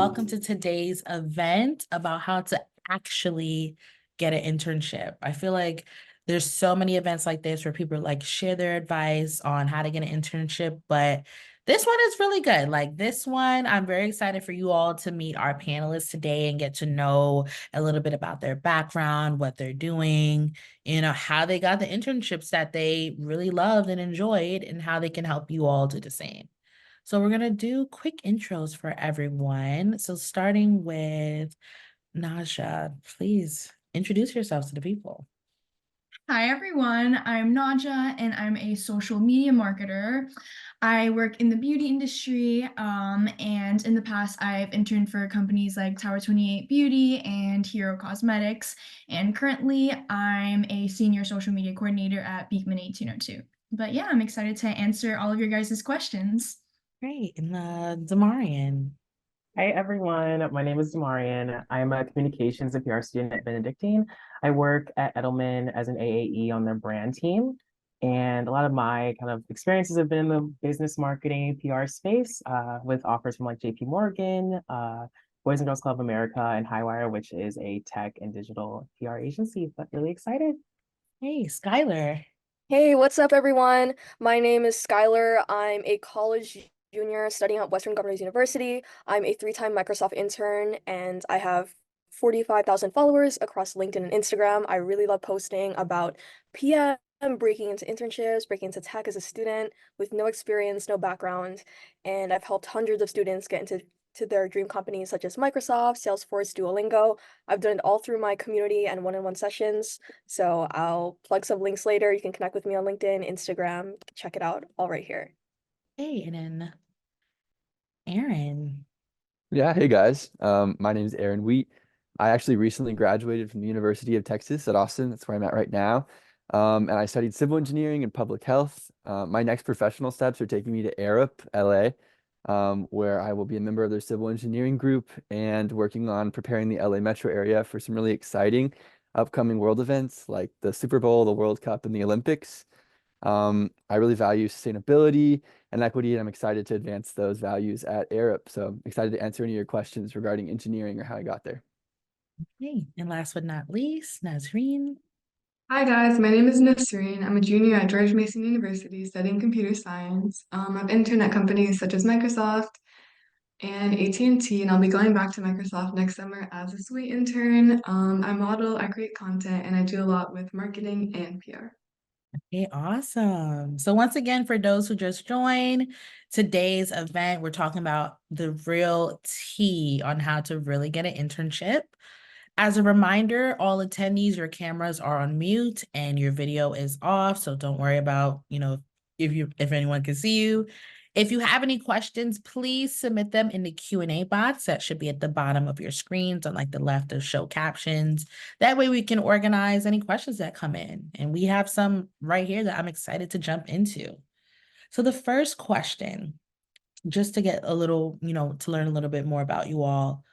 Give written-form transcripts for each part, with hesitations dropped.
welcome to today's event about how to actually get an internship. I feel like there's so many events like this where people like share their advice on how to get an internship, but this one is really good. Like this one, I'm very excited for you all to meet our panelists today and get to know a little bit about their background, what they're doing, how they got the internships that they really loved and enjoyed, and how they can help you all do the same. So we're gonna do quick intros for everyone. So starting with Naja, please introduce yourselves to the people. Hi everyone, I'm Naja and I'm a social media marketer. I work in the beauty industry, and in the past I've interned for companies like Tower 28 Beauty and Hero Cosmetics, and currently I'm a senior social media coordinator at Beekman 1802. But yeah, I'm excited to answer all of your guys' questions. Great. And Damarian. Hi, everyone. My name is Demarian. I'm a communications and PR student at Benedictine. I work at Edelman as an AAE on their brand team. And a lot of my kind of experiences have been in the business marketing PR space with offers from like JP Morgan, Boys and Girls Club of America, and Highwire, which is a tech and digital PR agency. But really excited. Hey, Skylar. Hey, what's up, everyone? My name is Skylar. I'm a college junior studying at Western Governors University. I'm a three-time Microsoft intern, and I have 45,000 followers across LinkedIn and Instagram. I really love posting about PM, breaking into internships, breaking into tech as a student with no experience, no background, and I've helped hundreds of students get into their dream companies such as Microsoft, Salesforce, Duolingo. I've done it all through my community and one-on-one sessions. So I'll plug some links later. You can connect with me on LinkedIn, Instagram, check it out, all right here. Hey, and then Aaron. Yeah, hey guys. My name is Aaron Wheat. I actually recently graduated from the University of Texas at Austin. That's where I'm at right now. And I studied civil engineering and public health. My next professional steps are taking me to Arup, LA, where I will be a member of their civil engineering group and working on preparing the LA metro area for some really exciting upcoming world events like the Super Bowl, the World Cup, and the Olympics. I really value sustainability and equity, and I'm excited to advance those values at Arup. So I'm excited to answer any of your questions regarding engineering or how I got there. Hey, and last but not least, Nazreen. Hi guys, my name is Nasreen. I'm a junior at George Mason University studying computer science. I've interned at companies such as Microsoft and AT&T, and I'll be going back to Microsoft next summer as a SWE intern. I model, I create content, and I do a lot with marketing and PR. Okay, awesome. So once again, for those who just joined today's event, we're talking about the real tea on how to really get an internship. As a reminder, all attendees, your cameras are on mute and your video is off. So don't worry about, if anyone can see you. If you have any questions, please submit them in the Q&A box that should be at the bottom of your screens on like the left of show captions. That way we can organize any questions that come in. And we have some right here that I'm excited to jump into. So the first question, just to get a little, to learn a little bit more about you all,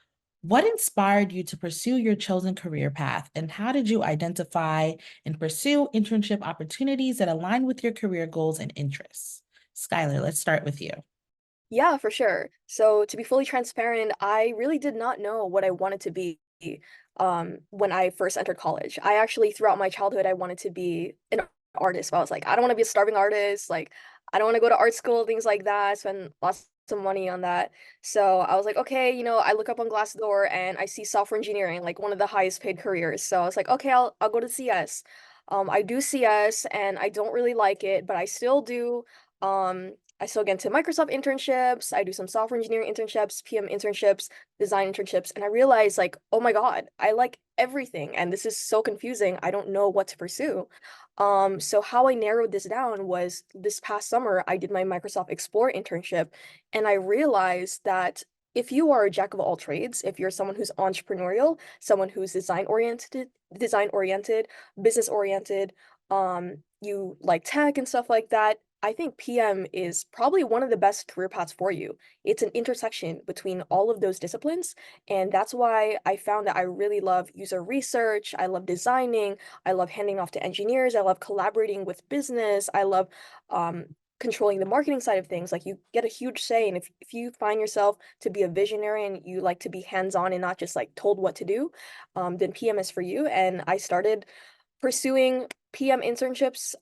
what inspired you to pursue your chosen career path, and how did you identify and pursue internship opportunities that align with your career goals and interests? Skylar, let's start with you. Yeah, for sure. So to be fully transparent, I really did not know what I wanted to be when I first entered college. I actually, throughout my childhood, I wanted to be an artist. But I was like, I don't want to be a starving artist. Like, I don't want to go to art school, things like that, spend lots of money on that. So I was like, okay, I look up on Glassdoor and I see software engineering, like one of the highest paid careers. So I was like, okay, I'll go to CS. I do CS and I don't really like it, but I still do. I still get into Microsoft internships. I do some software engineering internships, PM internships, design internships, and I realized like, oh my God, I like everything, and this is so confusing. I don't know what to pursue. So how I narrowed this down was this past summer, I did my Microsoft Explore internship, and I realized that if you are a jack of all trades, if you're someone who's entrepreneurial, someone who's design oriented, business oriented, you like tech and stuff like that, I think PM is probably one of the best career paths for you. It's an intersection between all of those disciplines. And that's why I found that I really love user research. I love designing. I love handing off to engineers. I love collaborating with business. I love controlling the marketing side of things, like you get a huge say. And if you find yourself to be a visionary and you like to be hands-on and not just like told what to do, then PM is for you. And I started pursuing PM internships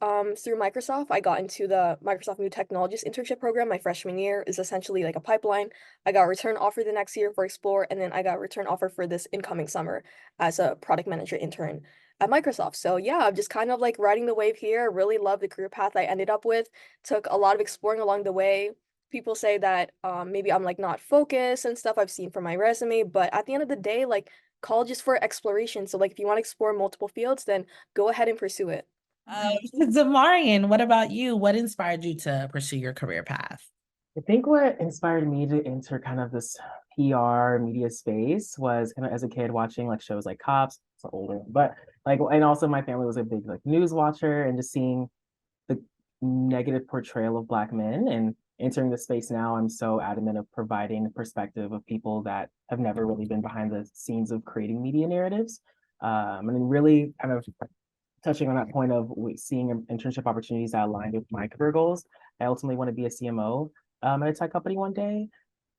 through Microsoft. I got into the Microsoft New Technologies internship program my freshman year. Is essentially like a pipeline. I got a return offer the next year for Explore, and then I got a return offer for this incoming summer as a product manager intern at Microsoft. So yeah, I'm just kind of like riding the wave here. I really love the career path I ended up with. Took a lot of exploring along the way. People say that maybe I'm like not focused and stuff I've seen from my resume, but at the end of the day, like college is for exploration. So like if you want to explore multiple fields, then go ahead and pursue it. Zamarian, what about you? What inspired you to pursue your career path? I think what inspired me to enter kind of this PR media space was kind of as a kid watching like shows like Cops, so older, but like, and also my family was a big like news watcher, and just seeing the negative portrayal of Black men. And entering the space now, I'm so adamant of providing the perspective of people that have never really been behind the scenes of creating media narratives. And then really kind of touching on that point of seeing internship opportunities that aligned with my career goals. I ultimately want to be a CMO at a tech company one day.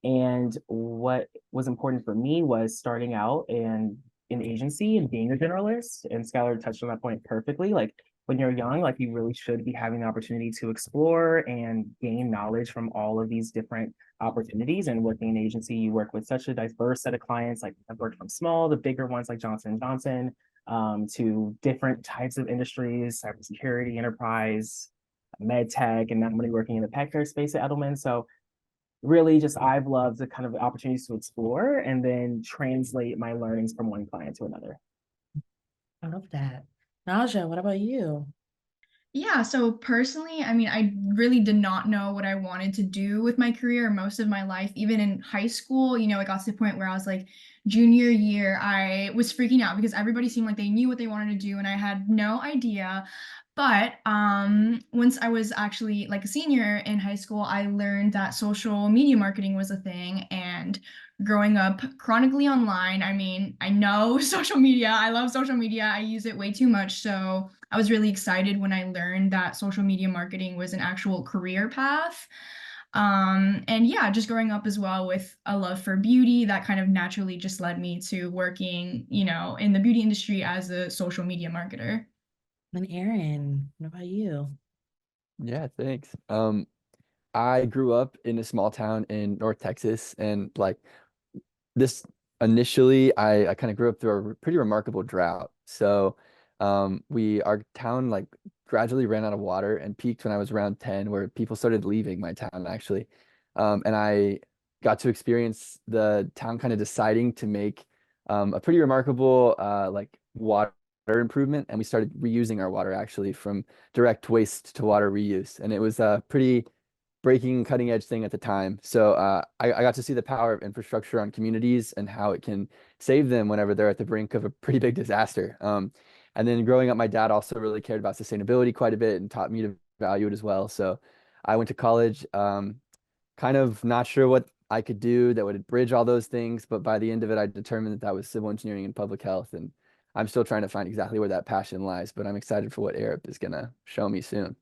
And what was important for me was starting out in an agency and being a generalist. And Skylar touched on that point perfectly. Like when you're young, like you really should be having the opportunity to explore and gain knowledge from all of these different opportunities. And working in an agency, you work with such a diverse set of clients. Like I've worked from small to bigger ones like Johnson & Johnson, to different types of industries, cybersecurity, enterprise, med tech, and now I'm going to be working in the pet care space at Edelman. So really just I've loved the kind of opportunities to explore and then translate my learnings from one client to another. I love that. Naja, what about you? Yeah, so personally, I mean, I really did not know what I wanted to do with my career most of my life. Even in high school, it got to the point where I was like, junior year, I was freaking out because everybody seemed like they knew what they wanted to do and I had no idea. But once I was actually like a senior in high school, I learned that social media marketing was a thing. And growing up chronically online, I mean, I know social media, I love social media, I use it way too much. So I was really excited when I learned that social media marketing was an actual career path. And yeah, just growing up as well with a love for beauty, that kind of naturally just led me to working, in the beauty industry as a social media marketer. And Aaron, what about you? Yeah, thanks. I grew up in a small town in North Texas, and like this initially, I kind of grew up through a pretty remarkable drought. So, our town like gradually ran out of water and peaked when I was around 10, where people started leaving my town actually. And I got to experience the town kind of deciding to make a pretty remarkable like water improvement, and we started reusing our water actually from direct waste to water reuse, and it was a pretty breaking cutting edge thing at the time. So I got to see the power of infrastructure on communities and how it can save them whenever they're at the brink of a pretty big disaster. And then growing up, my dad also really cared about sustainability quite a bit and taught me to value it as well. So I went to college, kind of not sure what I could do that would bridge all those things, but by the end of it, I determined that that was civil engineering and public health. And I'm still trying to find exactly where that passion lies, but I'm excited for what Arab is gonna show me soon.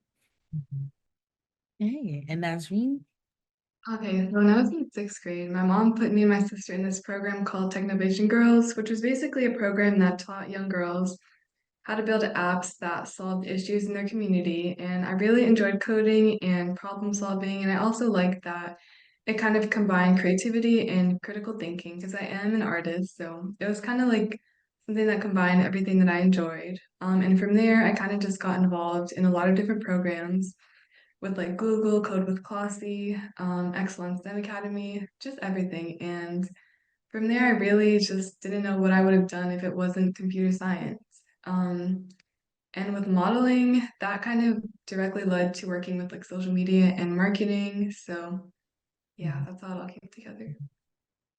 Hey, and Nazreen? Okay, so when I was in sixth grade, my mom put me and my sister in this program called Technovation Girls, which was basically a program that taught young girls how to build apps that solved issues in their community. And I really enjoyed coding and problem solving. And I also liked that it kind of combined creativity and critical thinking because I am an artist. So it was kind of like something that combined everything that I enjoyed. And from there, I kind of just got involved in a lot of different programs with like Google, Code with Clossy, Excellence STEM Academy, just everything. And from there, I really just didn't know what I would have done if it wasn't computer science. Um, and with modeling, that kind of directly led to working with like social media and marketing. So yeah, that's how it all came together.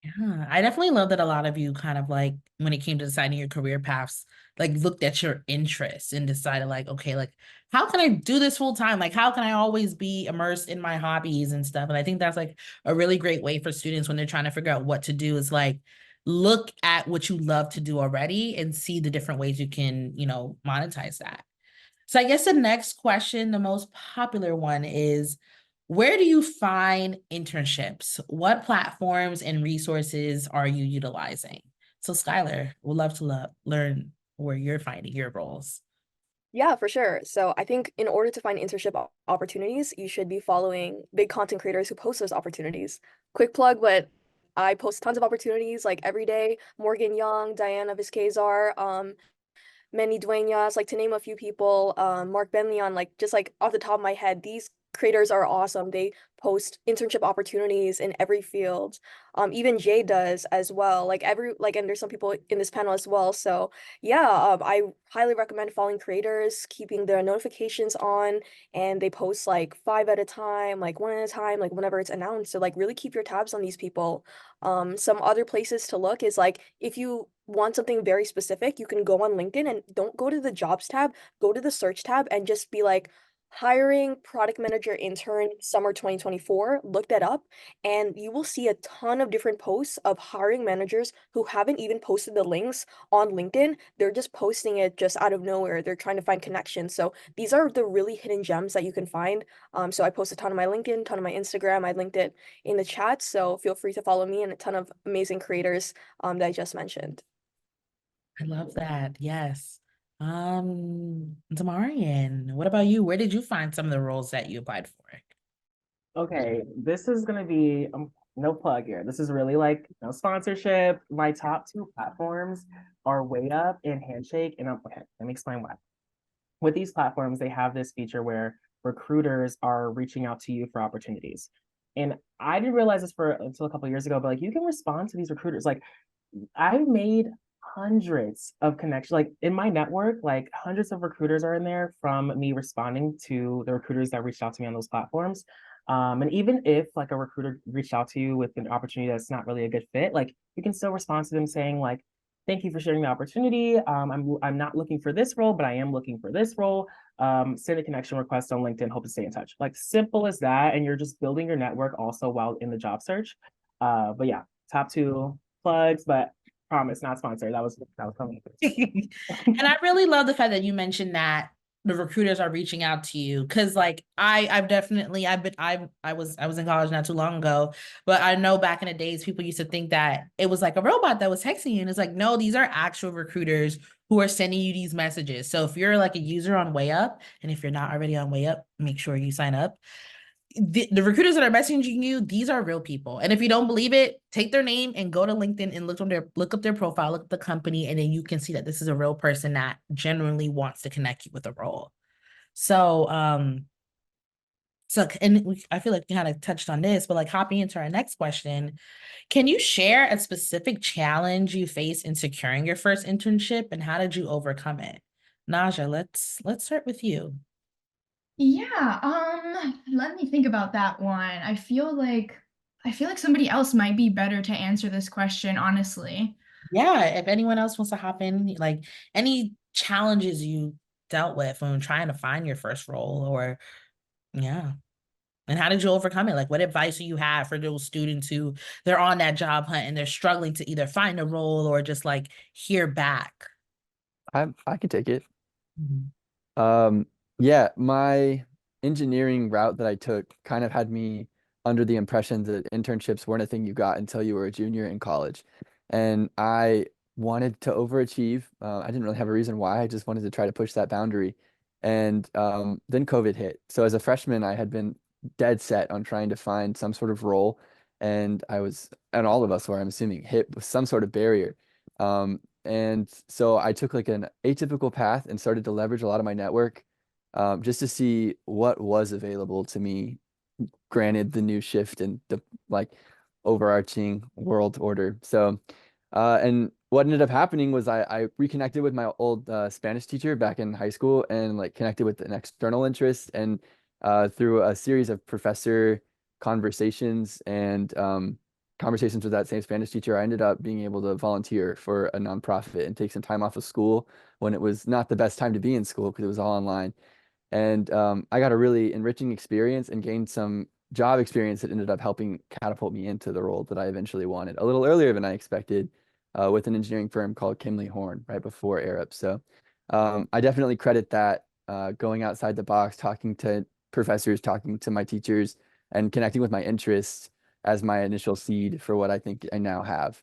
Yeah, I definitely love that a lot of you kind of like when it came to deciding your career paths, like looked at your interests and decided like, okay, like how can I do this full time? Like how can I always be immersed in my hobbies and stuff? And I think that's like a really great way for students when they're trying to figure out what to do is like look at what you love to do already and see the different ways you can, monetize that. So I guess the next question, the most popular one is, where do you find internships? What platforms and resources are you utilizing? So Skylar, would love to learn where you're finding your roles. Yeah, for sure. So I think in order to find internship opportunities, you should be following big content creators who post those opportunities. Quick plug, but I post tons of opportunities like every day. Morgan Young, Diana Vizquezar, Manny Dueñas, like to name a few people, Mark Benleon, like just like off the top of my head, these creators are awesome. They post internship opportunities in every field. Even Jay does as well. And there's some people in this panel as well. So yeah, I highly recommend following creators, keeping their notifications on, and they post like five at a time, like one at a time, like whenever it's announced. So like really keep your tabs on these people. Some other places to look is like if you want something very specific, you can go on LinkedIn and don't go to the jobs tab, go to the search tab and just be like hiring product manager intern summer 2024. Look that up and you will see a ton of different posts of hiring managers who haven't even posted the links on LinkedIn. They're just posting it just out of nowhere. They're trying to find connections. So these are the really hidden gems that you can find. So I post a ton on my LinkedIn, ton on my Instagram. I linked it in the chat. So feel free to follow me and a ton of amazing creators that I just mentioned. I love that. Yes. Damarian, what about you? Where did you find some of the roles that you applied for? Okay, this is gonna be no plug here. This is really like no sponsorship. My top two platforms are WayUp and Handshake, and okay, let me explain why. With these platforms, they have this feature where recruiters are reaching out to you for opportunities. And I didn't realize this for until a couple of years ago, but like you can respond to these recruiters. Like I've made hundreds of connections, like in my network, like hundreds of recruiters are in there from me responding to the recruiters that reached out to me on those platforms. And even if like a recruiter reached out to you with an opportunity that's not really a good fit, like you can still respond to them saying like, thank you for sharing the opportunity. I'm not looking for this role, but I am looking for this role. Send a connection request on LinkedIn, hope to stay in touch. Like simple as that. And you're just building your network also while in the job search. But yeah, top two plugs, but promise, not sponsored. That was coming. And I really love the fact that you mentioned that the recruiters are reaching out to you because like I've definitely I was in college not too long ago, but I know back in the days people used to think that it was like a robot that was texting you, and it's like no, these are actual recruiters who are sending you these messages. So if you're like a user on WayUp, and if you're not already on WayUp, make sure you sign up. The recruiters that are messaging you, these are real people. And if you don't believe it, take their name and go to LinkedIn and look up their profile, look up the company, and then you can see that this is a real person that genuinely wants to connect you with a role. So I feel like we kind of touched on this, but like hopping into our next question, can you share a specific challenge you faced in securing your first internship and how did you overcome it? Naja, let's start with you. Yeah, let me think about that one. I feel like somebody else might be better to answer this question, honestly. Yeah, if anyone else wants to hop in, like any challenges you dealt with when trying to find your first role, or yeah. And how did you overcome it? Like what advice do you have for those students who they're on that job hunt and they're struggling to either find a role or just like hear back? I can take it. Mhm. Yeah, my engineering route that I took kind of had me under the impression that internships weren't a thing you got until you were a junior in college. And I wanted to overachieve. I didn't really have a reason why. I just wanted to try to push that boundary. And then COVID hit. So as a freshman, I had been dead set on trying to find some sort of role. And all of us were, I'm assuming, hit with some sort of barrier. And so I took like an atypical path and started to leverage a lot of my network just to see what was available to me, granted the new shift in the like overarching world order. So, and what ended up happening was I reconnected with my old Spanish teacher back in high school and like connected with an external interest. And through a series of professor conversations and conversations with that same Spanish teacher, I ended up being able to volunteer for a nonprofit and take some time off of school when it was not the best time to be in school because it was all online. And I got a really enriching experience and gained some job experience that ended up helping catapult me into the role that I eventually wanted a little earlier than I expected with an engineering firm called Kimley Horn right before Arab. So I definitely credit that going outside the box, talking to professors, talking to my teachers, and connecting with my interests as my initial seed for what I think I now have.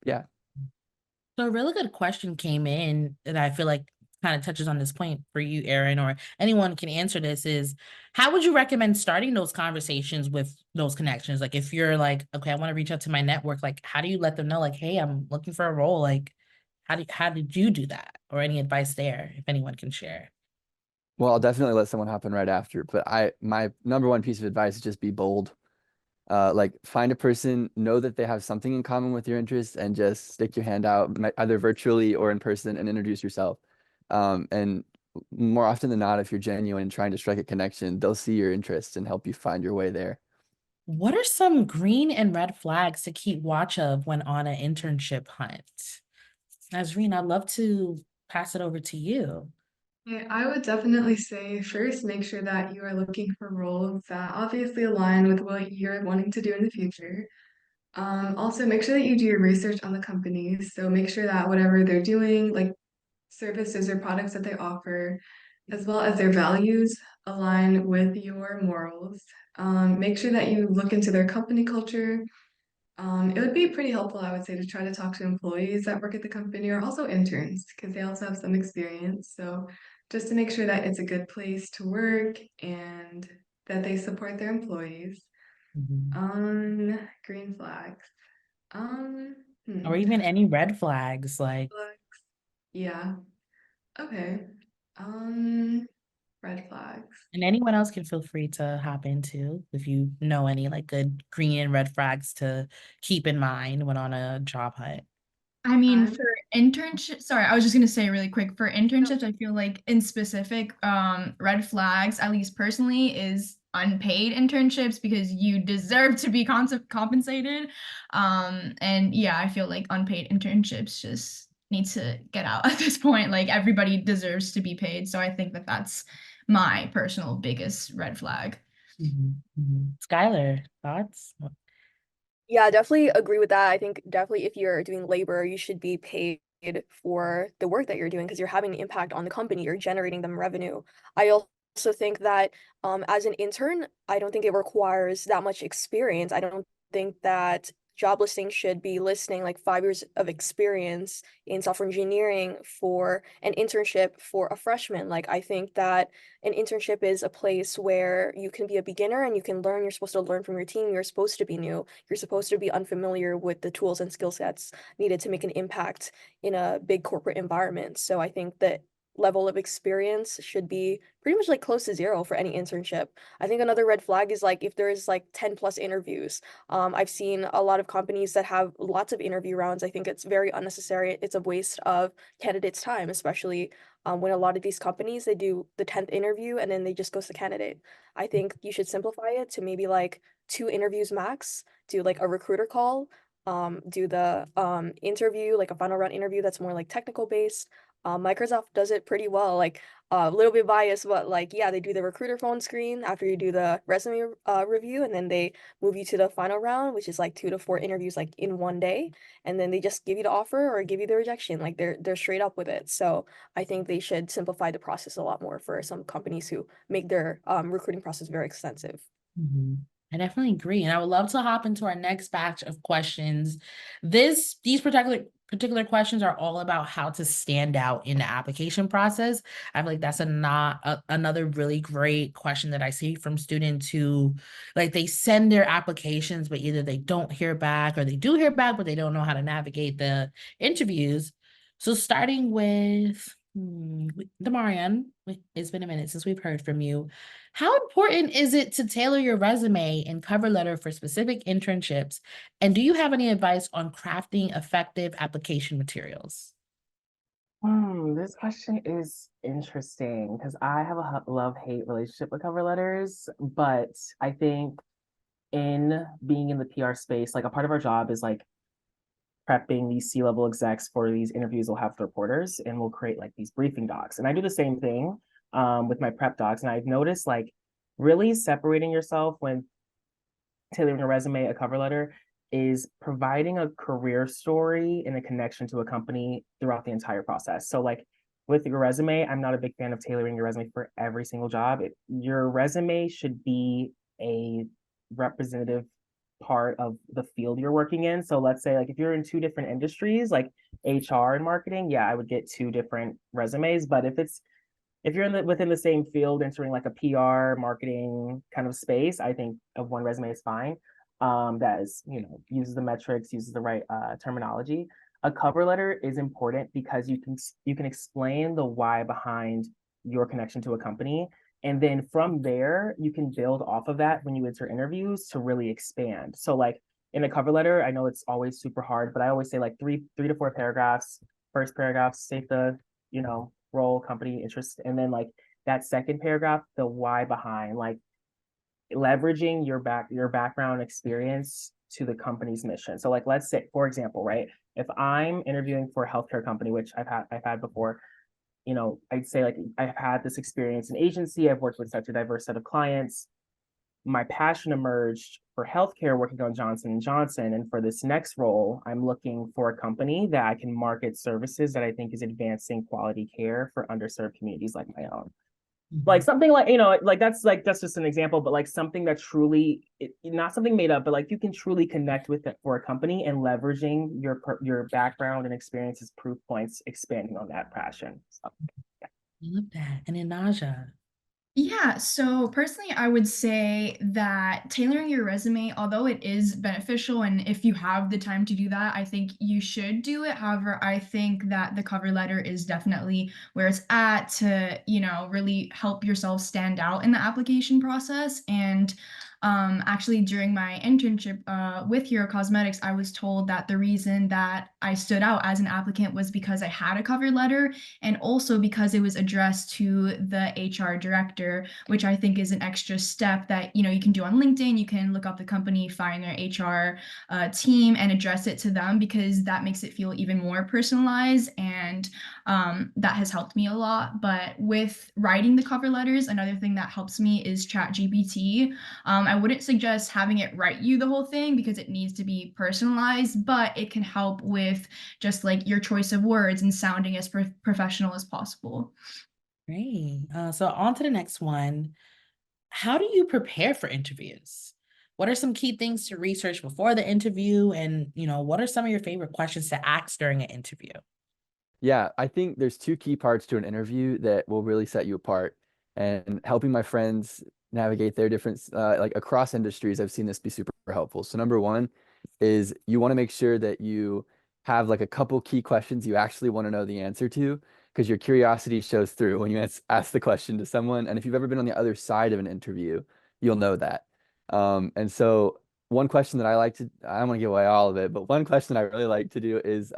Yeah. So a really good question came in that I feel like kind of touches on this point for you, Erin, or anyone can answer this is how would you recommend starting those conversations with those connections? Like if you're like, okay, I want to reach out to my network, like how do you let them know, like, hey, I'm looking for a role? Like how did you do that? Or any advice there, if anyone can share? Well, I'll definitely let someone hop in right after, but my number one piece of advice is just be bold. Like find a person, know that they have something in common with your interests, and just stick your hand out, either virtually or in person, and introduce yourself. And more often than not, if you're genuine and trying to strike a connection, they'll see your interests and help you find your way there. What are some green and red flags to keep watch of when on an internship hunt? Nazreen, I'd love to pass it over to you. Yeah, I would definitely say first make sure that you are looking for roles that obviously align with what you're wanting to do in the future. Also, make sure that you do your research on the companies. So make sure that whatever they're doing, like services or products that they offer, as well as their values, align with your morals. Make sure that you look into their company culture. It would be pretty helpful, I would say, to try to talk to employees that work at the company or also interns because they also have some experience. So just to make sure that it's a good place to work and that they support their employees. Mhm. Green flags. Um, Or hmm. even any red flags, like, Flags. Yeah. Okay. Um, red flags. and anyone else can feel free to hop into if you know any like good green and red flags to keep in mind when on a job hunt. I mean, I'm for internship, sorry, I was just gonna say really quick, for no. internships, I feel like in specific, red flags, at least personally, is unpaid internships because you deserve to be compensated. And yeah, I feel like unpaid internships just need to get out at this point. Like everybody deserves to be paid. So I think that that's my personal biggest red flag. Skylar, thoughts? Yeah, definitely agree with that. I think definitely if you're doing labor, you should be paid for the work that you're doing because you're having an impact on the company, you're generating them revenue. I also think that as an intern, I don't think it requires that much experience. I don't think that job listings should be listing like 5 years of experience in software engineering for an internship for a freshman. Like I think that an internship is a place where you can be a beginner and you can learn. You're supposed to learn from your team. You're supposed to be new. You're supposed to be unfamiliar with the tools and skill sets needed to make an impact in a big corporate environment. So I think that level of experience should be pretty much like close to zero for any internship. I think another red flag is like if there's like 10 plus interviews. I've seen a lot of companies that have lots of interview rounds. I think it's very unnecessary. It's a waste of candidates' time, especially when a lot of these companies they do the 10th interview and then they just ghost the candidate. I think you should simplify it to maybe like 2 interviews max, do like a recruiter call, do the interview, like a final round interview that's more like technical based. Microsoft does it pretty well, like a little bit biased, but like yeah, they do the recruiter phone screen after you do the resume review, and then they move you to the final round, which is like 2 to 4 interviews like in one day, and then they just give you the offer or give you the rejection. Like they're straight up with it. So I think they should simplify the process a lot more for some companies who make their recruiting process very extensive. I definitely agree. And I would love to hop into our next batch of questions. These particular questions are all about how to stand out in the application process. I feel like that's another really great question that I see from students who like they send their applications, but either they don't hear back or they do hear back, but they don't know how to navigate the interviews. So starting with Demarian, it's been a minute since we've heard from you. How important is it to tailor your resume and cover letter for specific internships? And do you have any advice on crafting effective application materials? This question is interesting because I have a love-hate relationship with cover letters, but I think in being in the PR space, like a part of our job is like prepping these C-level execs for these interviews we'll have with reporters, and we'll create like these briefing docs. And I do the same thing with my prep docs. And I've noticed like really separating yourself when tailoring a resume, a cover letter, is providing a career story and a connection to a company throughout the entire process. So like with your resume, I'm not a big fan of tailoring your resume for every single job. Your resume should be a representative part of the field you're working in. So let's say like if you're in two different industries, like HR and marketing, yeah, I would get two different resumes. But if you're within the same field, entering like a PR marketing kind of space, I think of one resume is fine. That is, uses the metrics, uses the right terminology. A cover letter is important because you can explain the why behind your connection to a company, and then from there you can build off of that when you enter interviews to really expand. So like in a cover letter, I know it's always super hard, but I always say like three to four paragraphs. First paragraph, state the role, company, interest, and then like that second paragraph, the why behind, like leveraging your background experience to the company's mission. So like let's say, for example, right, if I'm interviewing for a healthcare company, which I've had before, I'd say like I've had this experience in agency, I've worked with such a diverse set of clients. My passion emerged for healthcare working on Johnson and Johnson, and for this next role, I'm looking for a company that I can market services that I think is advancing quality care for underserved communities like my own. Like something like, that's just an example, but like something that truly, not something made up, but like you can truly connect with it for a company, and leveraging your background and experience as proof points, expanding on that passion. So, I love that. And then Naja. Yeah, so personally, I would say that tailoring your resume, although it is beneficial, and if you have the time to do that, I think you should do it. However, I think that the cover letter is definitely where it's at to, really help yourself stand out in the application process. And actually, during my internship with Hero Cosmetics, I was told that the reason that I stood out as an applicant was because I had a cover letter, and also because it was addressed to the HR director, which I think is an extra step that you can do on LinkedIn. You can look up the company, find their HR team, and address it to them, because that makes it feel even more personalized, and that has helped me a lot. But with writing the cover letters, another thing that helps me is ChatGPT. I wouldn't suggest having it write you the whole thing because it needs to be personalized, but it can help with just like your choice of words and sounding as professional as possible. Great. So on to the next one. How do you prepare for interviews? What are some key things to research before the interview? And, what are some of your favorite questions to ask during an interview? Yeah, I think there's two key parts to an interview that will really set you apart. And helping my friends navigate their different, like across industries, I've seen this be super helpful. So number one is you want to make sure that you have like a couple key questions you actually want to know the answer to, because your curiosity shows through when you ask the question to someone. And if you've ever been on the other side of an interview, you'll know that. And so one question that I don't want to give away all of it, but one question I really like to do is,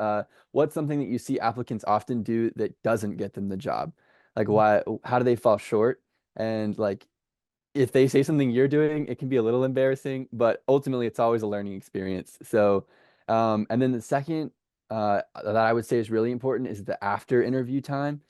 what's something that you see applicants often do that doesn't get them the job? Like how do they fall short? And like, if they say something you're doing, it can be a little embarrassing, but ultimately it's always a learning experience. So, and then the second, that I would say is really important is the after interview time.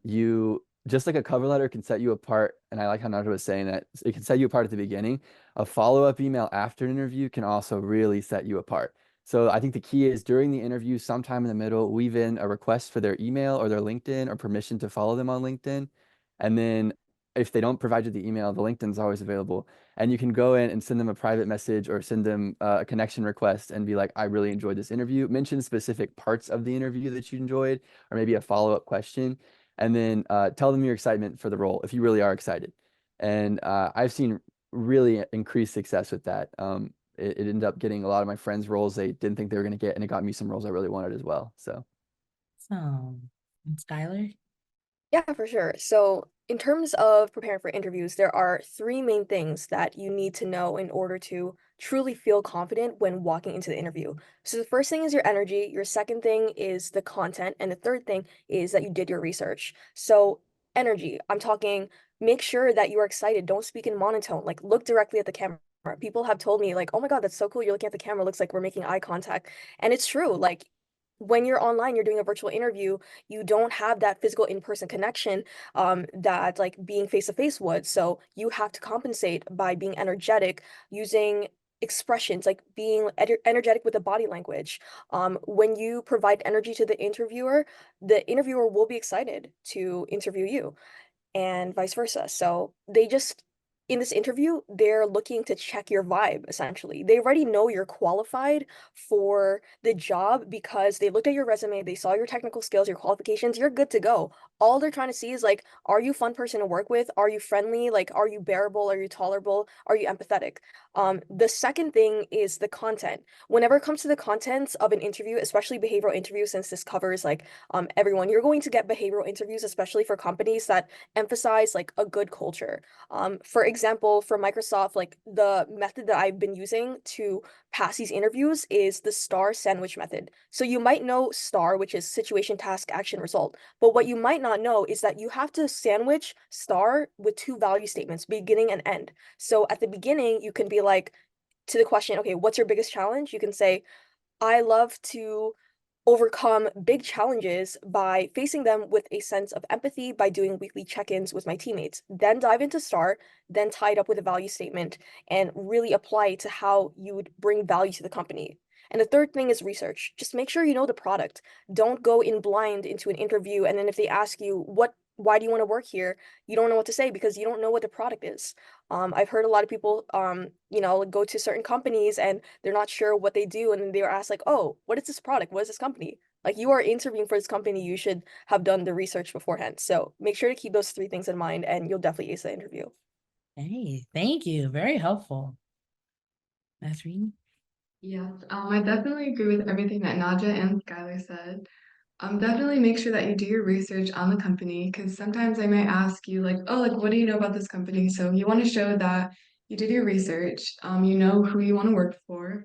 You just like a cover letter can set you apart, and I like how Naja was saying that it can set you apart at the beginning. A follow-up email after an interview can also really set you apart. So I think the key is during the interview, sometime in the middle, weave in a request for their email or their LinkedIn or permission to follow them on LinkedIn. And then if they don't provide you the email, the LinkedIn's always available. And you can go in and send them a private message or send them a connection request and be like, I really enjoyed this interview. Mention specific parts of the interview that you enjoyed, or maybe a follow-up question. And then tell them your excitement for the role if you really are excited. And I've seen really increased success with that. It ended up getting a lot of my friends roles they didn't think they were going to get, and it got me some roles I really wanted as well. So, And Skylar? Yeah, for sure. So, in terms of preparing for interviews, there are three main things that you need to know in order to truly feel confident when walking into the interview. So, the first thing is your energy, your second thing is the content, and the third thing is that you did your research. So, energy, I'm talking, make sure that you are excited. Don't speak in monotone. Like, look directly at the camera. People have told me, like, oh my God, that's so cool. You're looking at the camera. Looks like we're making eye contact. And it's true. Like, when you're online, you're doing a virtual interview, you don't have that physical in-person connection that like being face to face would. So you have to compensate by being energetic, using expressions, like being energetic with the body language. When you provide energy to the interviewer will be excited to interview you and vice versa. So they just, in this interview, they're looking to check your vibe, essentially. They already know you're qualified for the job because they looked at your resume, they saw your technical skills, your qualifications, you're good to go. All they're trying to see is like, are you a fun person to work with? Are you friendly? Like, are you bearable? Are you tolerable? Are you empathetic? The second thing is the content. Whenever it comes to the contents of an interview, especially behavioral interviews, since this covers like everyone, you're going to get behavioral interviews, especially for companies that emphasize like a good culture. For example, for Microsoft, like the method that I've been using to pass these interviews is the STAR sandwich method. So you might know STAR, which is situation, task, action, result. But what you might not know is that you have to sandwich STAR with two value statements, beginning and end. So at the beginning, you can be like, to the question, okay, what's your biggest challenge? You can say, I love to overcome big challenges by facing them with a sense of empathy by doing weekly check-ins with my teammates. Then dive into STAR, then tie it up with a value statement and really apply it to how you would bring value to the company. And the third thing is research. Just make sure you know the product. Don't go in blind into an interview. And then if they ask you, why do you want to work here? You don't know what to say because you don't know what the product is. I've heard a lot of people, go to certain companies and they're not sure what they do, and then they're asked like, "Oh, what is this product? What is this company?" Like you are interviewing for this company, you should have done the research beforehand. So make sure to keep those three things in mind, and you'll definitely ace the interview. Hey, thank you. Very helpful. Nasreen? Yes, I definitely agree with everything that Naja and Skylar said. Definitely make sure that you do your research on the company because sometimes I might ask you like, oh, like what do you know about this company? So you want to show that you did your research, you know who you want to work for.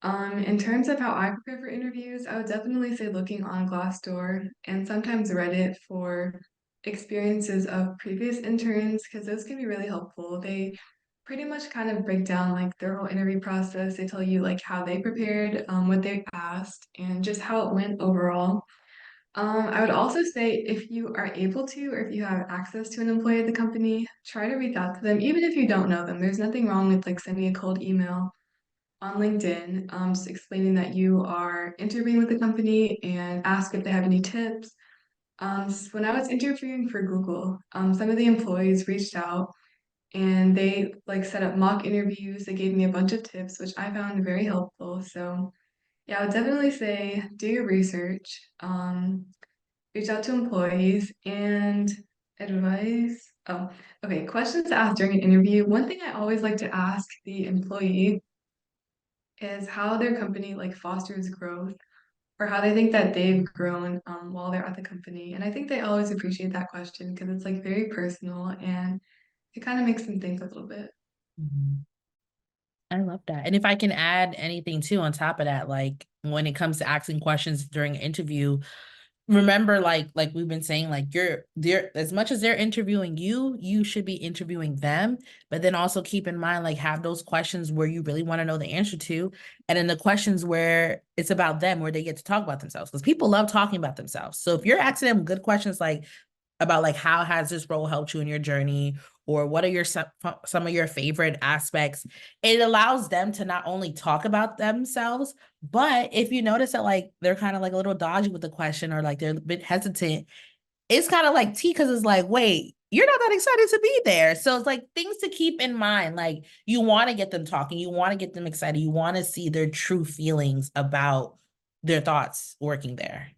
In terms of how I prepare for interviews, I would definitely say looking on Glassdoor and sometimes Reddit for experiences of previous interns because those can be really helpful. They pretty much kind of break down like their whole interview process. They tell you like how they prepared, what they asked, and just how it went overall. I would also say if you are able to, or if you have access to an employee at the company, try to reach out to them, even if you don't know them. There's nothing wrong with like sending a cold email on LinkedIn, just explaining that you are interviewing with the company and ask if they have any tips. When I was interviewing for Google, some of the employees reached out and they like set up mock interviews. They gave me a bunch of tips, which I found very helpful. So yeah, I would definitely say do your research, reach out to employees and advice. Oh, okay. Questions to ask during an interview. One thing I always like to ask the employee is how their company like fosters growth or how they think that they've grown while they're at the company. And I think they always appreciate that question because it's like very personal and it kind of makes them think a little bit. Mhm. I love that. And if I can add anything too on top of that, like when it comes to asking questions during an interview, remember like we've been saying, like you're as much as they're interviewing you, you should be interviewing them. But then also keep in mind, like have those questions where you really want to know the answer to, and then the questions where it's about them, where they get to talk about themselves. Because people love talking about themselves. So if you're asking them good questions like about like how has this role helped you in your journey, or what are your some of your favorite aspects, it allows them to not only talk about themselves, but if you notice that like they're kind of like a little dodgy with the question, or like they're a bit hesitant, it's kind of like tea, because it's like, wait, you're not that excited to be there. So it's like things to keep in mind. Like you want to get them talking, you want to get them excited, you want to see their true feelings about their thoughts working there.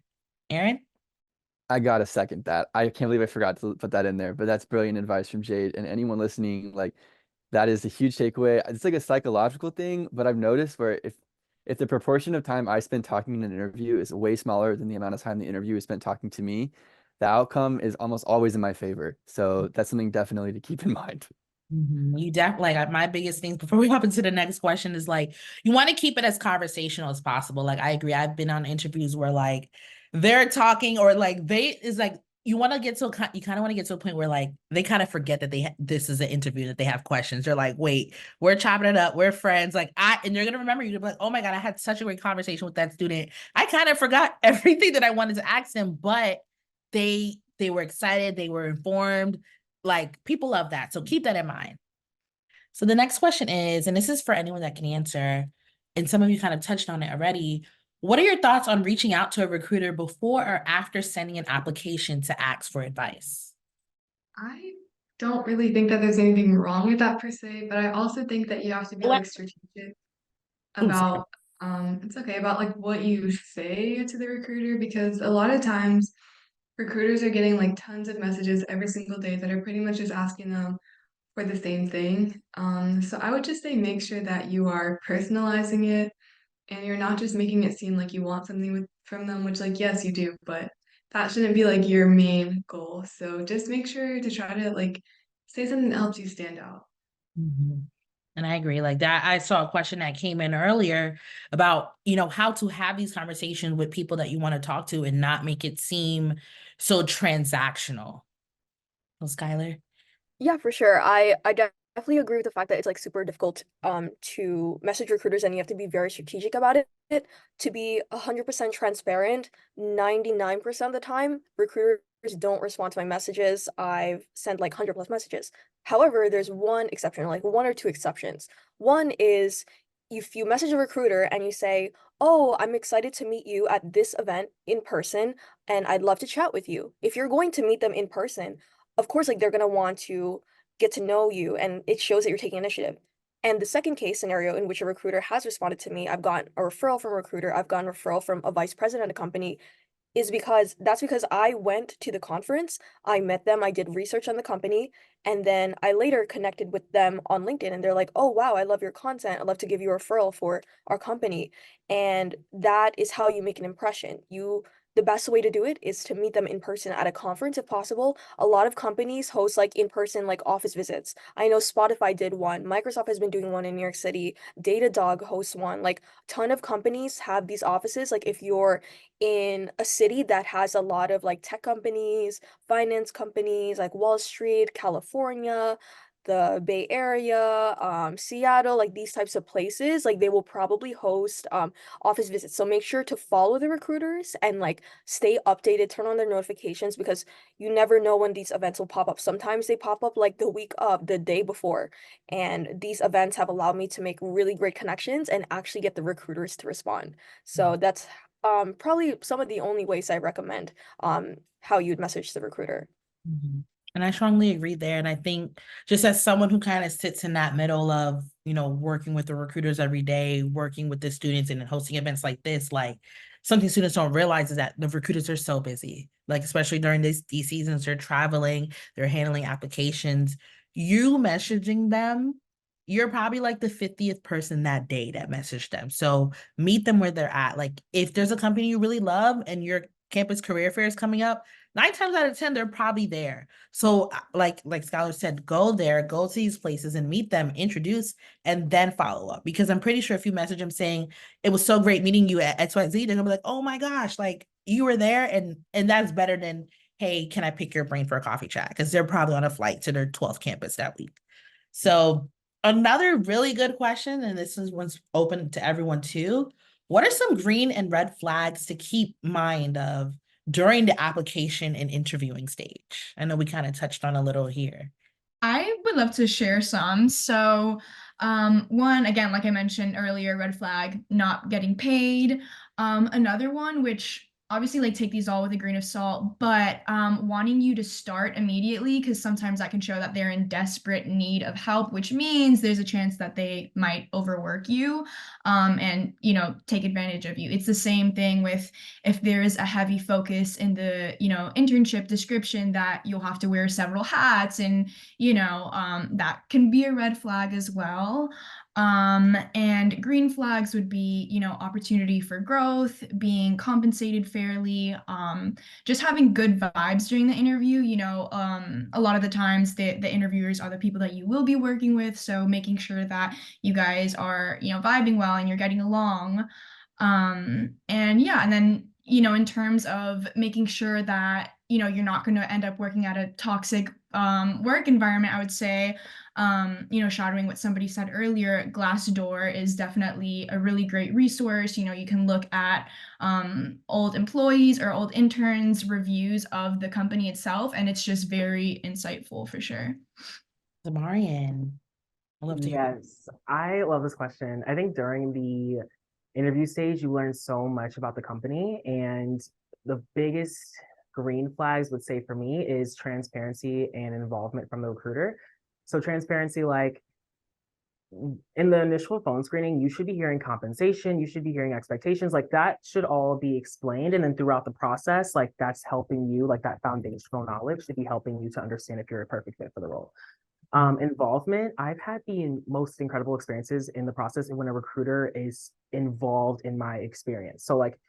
Aaron? I gotta second that. I can't believe I forgot to put that in there, but that's brilliant advice from Jade. And anyone listening, like that is a huge takeaway. It's like a psychological thing, but I've noticed where if the proportion of time I spend talking in an interview is way smaller than the amount of time the interview is spent talking to me, the outcome is almost always in my favor. So that's something definitely to keep in mind. You definitely, like my biggest things before we hop into the next question is like you want to keep it as conversational as possible. Like I agree. I've been on interviews where like they're talking, or like they is like you want to get to you kind of want to get to a point where like they kind of forget that this is an interview, that they have questions. They're like, wait, we're chopping it up, we're friends. Like and you're gonna remember, you're gonna be like, oh my God, I had such a great conversation with that student. I kind of forgot everything that I wanted to ask him, but they were excited, they were informed. Like people love that. So keep that in mind. So the next question is, and this is for anyone that can answer, and some of you kind of touched on it already. What are your thoughts on reaching out to a recruiter before or after sending an application to ask for advice? I don't really think that there's anything wrong with that per se, but I also think that you have to be What? like strategic Oh, sorry. about it's okay about like what you say to the recruiter because a lot of times recruiters are getting like tons of messages every single day that are pretty much just asking them for the same thing. So I would just say make sure that you are personalizing it and you're not just making it seem like you want something from them, which like yes you do, but that shouldn't be like your main goal. So just make sure to try to like say something that helps you stand out. Mhm. And I agree. Like that, I saw a question that came in earlier about, how to have these conversations with people that you want to talk to and not make it seem so transactional. So, Skylar? Yeah, for sure. I definitely agree with the fact that it's like super difficult to message recruiters and you have to be very strategic about it. To be 100% transparent, 99% of the time, recruiters don't respond to my messages. I've sent like 100 plus messages. However, there's one exception, like one or two exceptions. One is if you message a recruiter and you say, "Oh, I'm excited to meet you at this event in person and I'd love to chat with you." If you're going to meet them in person, of course, like they're gonna want to get to know you and it shows that you're taking initiative. And the second case scenario in which a recruiter has responded to me, I've gotten a referral from a recruiter, I've gotten a referral from a vice president of a company, is because I went to the conference, I met them, I did research on the company, and then I later connected with them on LinkedIn and they're like, "Oh wow, I love your content. I'd love to give you a referral for our company." And that is how you make an impression. The best way to do it is to meet them in person at a conference if possible. A lot of companies host like in-person like office visits. I know Spotify did one. Microsoft has been doing one in New York City. Datadog hosts one. Like ton of companies have these offices. Like if you're in a city that has a lot of like tech companies, finance companies, like Wall Street, California, the Bay Area, Seattle, like these types of places, like they will probably host office visits. So make sure to follow the recruiters and like stay updated, turn on their notifications because you never know when these events will pop up. Sometimes they pop up like the week of, the day before. And these events have allowed me to make really great connections and actually get the recruiters to respond. So that's probably some of the only ways I recommend how you'd message the recruiter. Mhm. And I strongly agree there. And I think just as someone who kind of sits in that middle of, working with the recruiters every day, working with the students and hosting events like this, like something students don't realize is that the recruiters are so busy. Like, especially during these seasons, they're traveling, they're handling applications. You messaging them, you're probably like the 50th person that day that messaged them. So meet them where they're at. Like if there's a company you really love and your campus career fair is coming up, 9 times out of 10, they're probably there. So, like Scholar said, go there, go to these places and meet them, introduce, and then follow up. Because I'm pretty sure if you message them saying it was so great meeting you at XYZ, they're gonna be like, oh my gosh, like you were there, and that's better than, hey, can I pick your brain for a coffee chat? Because they're probably on a flight to their 12th campus that week. So another really good question, and this is one's open to everyone too. What are some green and red flags to keep mind of during the application and interviewing stage? I know we kind of touched on a little here. I would love to share some. So, one, again, like I mentioned earlier, red flag, not getting paid. Another one, which obviously like take these all with a grain of salt, but wanting you to start immediately because sometimes that can show that they're in desperate need of help, which means there's a chance that they might overwork you and take advantage of you. It's the same thing with if there is a heavy focus in the internship description that you'll have to wear several hats and that can be a red flag as well. And green flags would be, opportunity for growth, being compensated fairly, just having good vibes during the interview. A lot of the times the interviewers are the people that you will be working with. So making sure that you guys are, vibing well and you're getting along. And yeah, and then, in terms of making sure that, you're not going to end up working at a toxic work environment, I would say, shadowing what somebody said earlier, Glassdoor is definitely a really great resource. You can look at old employees or old interns' reviews of the company itself, and it's just very insightful for sure. Zamarian. I'd love to hear. Yes, I love this question. I think during the interview stage, you learn so much about the company, and the biggest green flags would say for me is transparency and involvement from the recruiter. So transparency, like in the initial phone screening, you should be hearing compensation, you should be hearing expectations, like that should all be explained. And then throughout the process, like that's helping you, like that foundational knowledge should be helping you to understand if you're a perfect fit for the role. Involvement, I've had the most incredible experiences in the process when a recruiter is involved in my experience. So like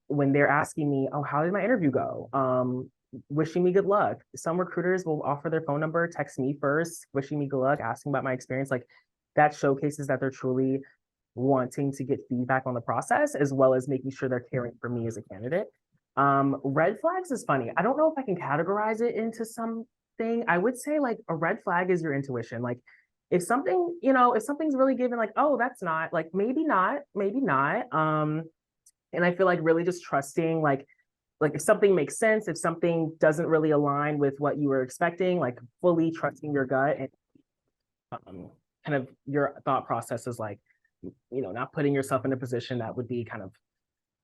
when they're asking me, oh, how did my interview go? Wishing me good luck. Some recruiters will offer their phone number, text me first, wishing me good luck, asking about my experience. Like that showcases that they're truly wanting to get feedback on the process, as well as making sure they're caring for me as a candidate. Red flags is funny. I don't know if I can categorize it into something. I would say like a red flag is your intuition. Like if something, if something's really given like, oh, that's not, like maybe not, maybe not. And I feel like really just trusting, like if something makes sense, if something doesn't really align with what you were expecting, like fully trusting your gut and kind of your thought process is like, not putting yourself in a position that would be kind of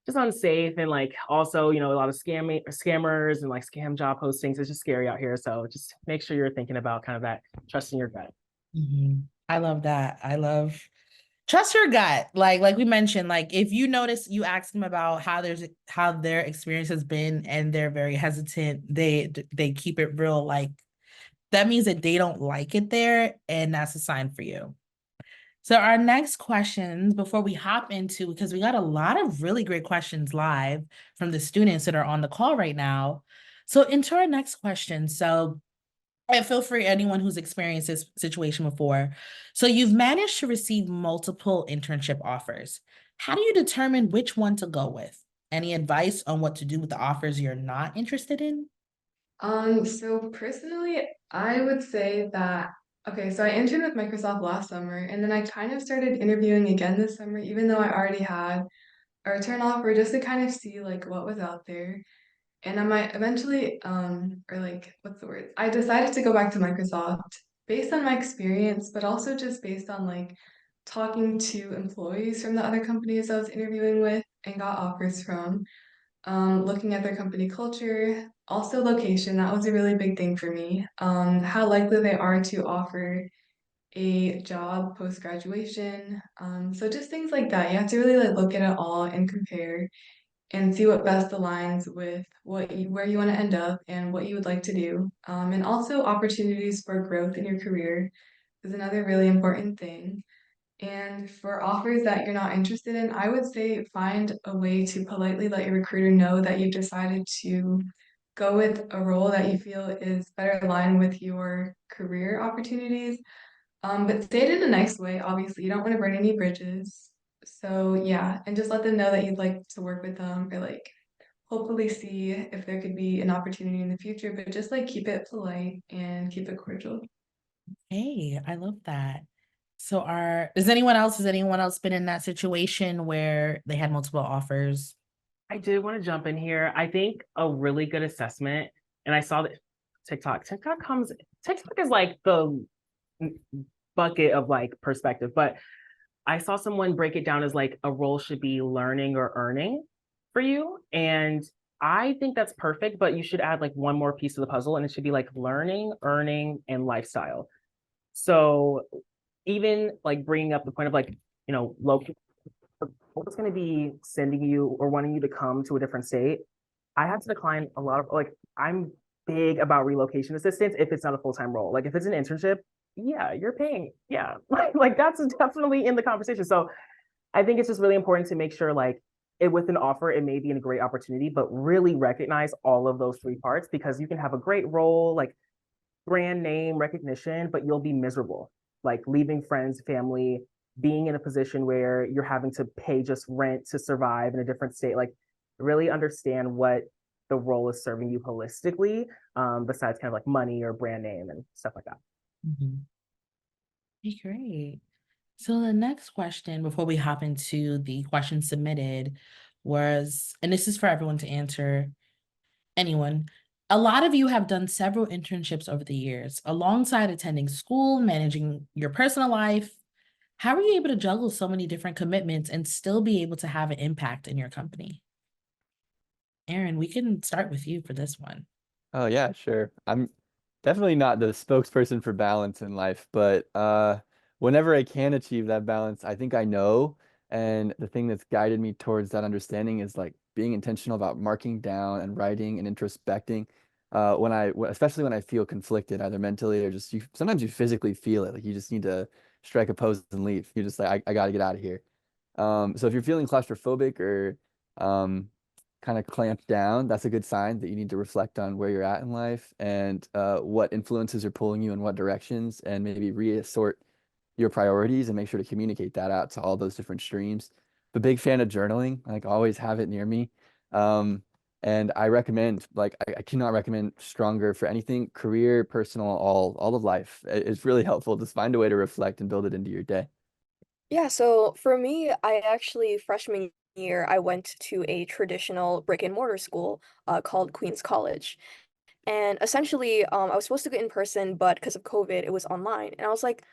just unsafe. And like also, a lot of scammers and like scam job postings. It's just scary out here. So just make sure you're thinking about kind of that trusting your gut. I love that. I love trust your gut. Like we mentioned, like if you notice you ask them about how their experience has been and they're very hesitant, they keep it real, like that means that they don't like it there, and that's a sign for you. So our next questions before we hop into, because we got a lot of really great questions live from the students that are on the call right now. So into our next question. So and feel free, anyone who's experienced this situation before. So you've managed to receive multiple internship offers. How do you determine which one to go with? Any advice on what to do with the offers you're not interested in? So personally, I would say that, okay, so I interned with Microsoft last summer, and then I kind of started interviewing again this summer, even though I already had a return offer, just to kind of see like what was out there. And I might eventually, or like, what's the word? I decided to go back to Microsoft based on my experience, but also just based on like talking to employees from the other companies I was interviewing with and got offers from, looking at their company culture, also location. That was a really big thing for me. How likely they are to offer a job post graduation. So just things like that. You have to really like look at it all and compare and see what best aligns with where you want to end up and what you would like to do. And also opportunities for growth in your career is another really important thing. And for offers that you're not interested in, I would say find a way to politely let your recruiter know that you've decided to go with a role that you feel is better aligned with your career opportunities. But say it in a nice way. Obviously, you don't want to burn any bridges. So yeah, and just let them know that you'd like to work with them or like hopefully see if there could be an opportunity in the future, but just like keep it polite and keep it cordial. Hey, I love that. So has anyone else been in that situation where they had multiple offers? I did want to jump in here. I think a really good assessment, and I saw that TikTok is like the bucket of like perspective, but I saw someone break it down as like a role should be learning or earning for you. And I think that's perfect, but you should add like one more piece of the puzzle, and it should be like learning, earning, and lifestyle. So even like bringing up the point of like, local, what's going to be sending you or wanting you to come to a different state. I had to decline a lot of like, I'm big about relocation assistance if it's not a full-time role. Like if it's an internship, yeah, you're paying. Yeah. Like that's definitely in the conversation. So I think it's just really important to make sure like with an offer, it may be a great opportunity, but really recognize all of those three parts, because you can have a great role, like brand name recognition, but you'll be miserable, like leaving friends, family, being in a position where you're having to pay just rent to survive in a different state. Like really understand what the role is serving you holistically, besides kind of like money or brand name and stuff like that. Okay, great. So the next question before we hop into the question submitted was, and this is for everyone to answer, anyone, A lot of you have done several internships over the years, alongside attending school, managing your personal life. How are you able to juggle so many different commitments and still be able to have an impact in your company? Aaron, we can start with you for this one. Oh yeah, sure. I'm definitely not the spokesperson for balance in life, but whenever I can achieve that balance, I think I know. And the thing that's guided me towards that understanding is like being intentional about marking down and writing and introspecting. Especially when I feel conflicted, either mentally or just sometimes you physically feel it. Like you just need to strike a pose and leave. You're just like, I got to get out of here. So if you're feeling claustrophobic or um, kind of clamped down, that's a good sign that you need to reflect on where you're at in life and what influences are pulling you in what directions, and maybe reassort your priorities and make sure to communicate that out to all those different streams. I'm a big fan of journaling, like always have it near me. Um, and I recommend, like, I cannot recommend stronger for anything, career, personal, all of life. It's really helpful. Just find a way to reflect and build it into your day. Yeah, so for me, I actually freshman year I went to a traditional brick and mortar school called Queens College. And essentially, I was supposed to go in person, but because of COVID, it was online. And I was like,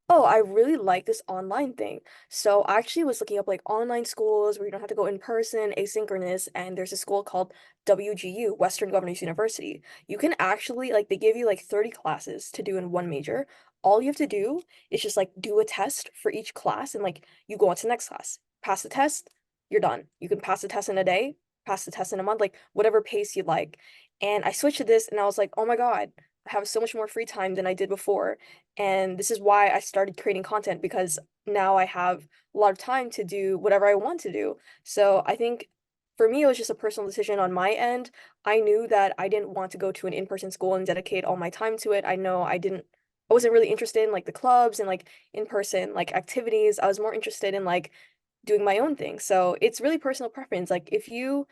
oh, I really like this online thing. So I actually was looking up like online schools where you don't have to go in person, asynchronous, and there's a school called WGU, Western Governors University. You can actually like they give you like 30 classes to do in one major. All you have to do is just like do a test for each class and like you go on to the next class. Pass the test, you're done. You can pass the test in a day, pass the test in a month, like whatever pace you like. And I switched to this and I was like, oh my God, I have so much more free time than I did before. And this is why I started creating content because now I have a lot of time to do whatever I want to do. So I think for me, it was just a personal decision on my end. I knew that I didn't want to go to an in-person school and dedicate all my time to it. I know I wasn't really interested in like the clubs and like in-person like activities. I was more interested in like doing my own thing. So it's really personal preference. Like if you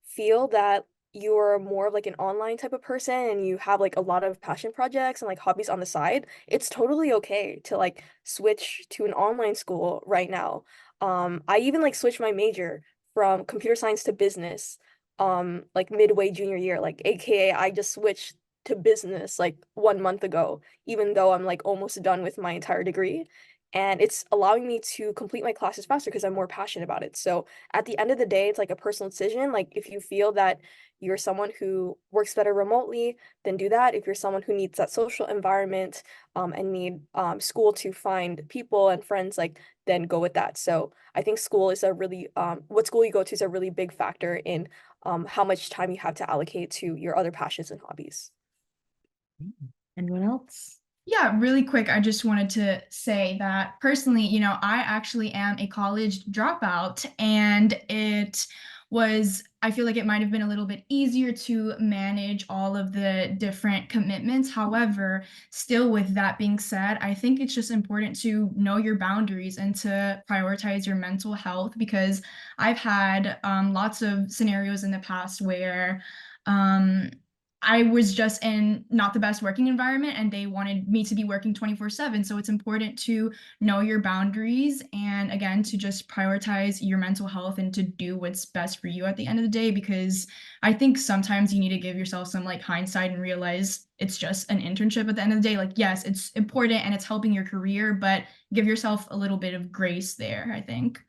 feel that you're more of like an online type of person and you have like a lot of passion projects and like hobbies on the side, it's totally okay to like switch to an online school right now. I even like switched my major from computer science to business, like midway junior year, like AKA I just switched to business like 1 month ago, even though I'm like almost done with my entire degree. And it's allowing me to complete my classes faster because I'm more passionate about it. So at the end of the day, it's like a personal decision. Like if you feel that you're someone who works better remotely, then do that. If you're someone who needs that social environment and need school to find people and friends, like then go with that. So I think school is a really what school you go to is a really big factor in how much time you have to allocate to your other passions and hobbies. Anyone else? Yeah, really quick, I just wanted to say that personally, I actually am a college dropout, and I feel like it might have been a little bit easier to manage all of the different commitments. However, still with that being said, I think it's just important to know your boundaries and to prioritize your mental health because I've had lots of scenarios in the past where um, I was just in not the best working environment and they wanted me to be working 24/7. So it's important to know your boundaries and again to just prioritize your mental health and to do what's best for you at the end of the day because I think sometimes you need to give yourself some like hindsight and realize it's just an internship at the end of the day. Like yes, it's important and it's helping your career, but give yourself a little bit of grace there, I think.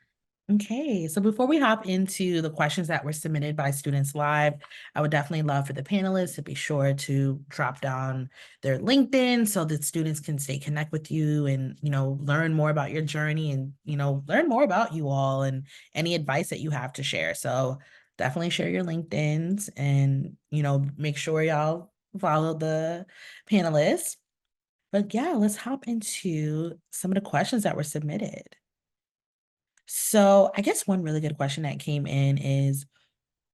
Okay, so before we hop into the questions that were submitted by students live, I would definitely love for the panelists to be sure to drop down their LinkedIn so that students can stay connect with you and, learn more about your journey and, learn more about you all and any advice that you have to share. So definitely share your LinkedIns and, make sure y'all follow the panelists. But yeah, let's hop into some of the questions that were submitted. So I guess one really good question that came in is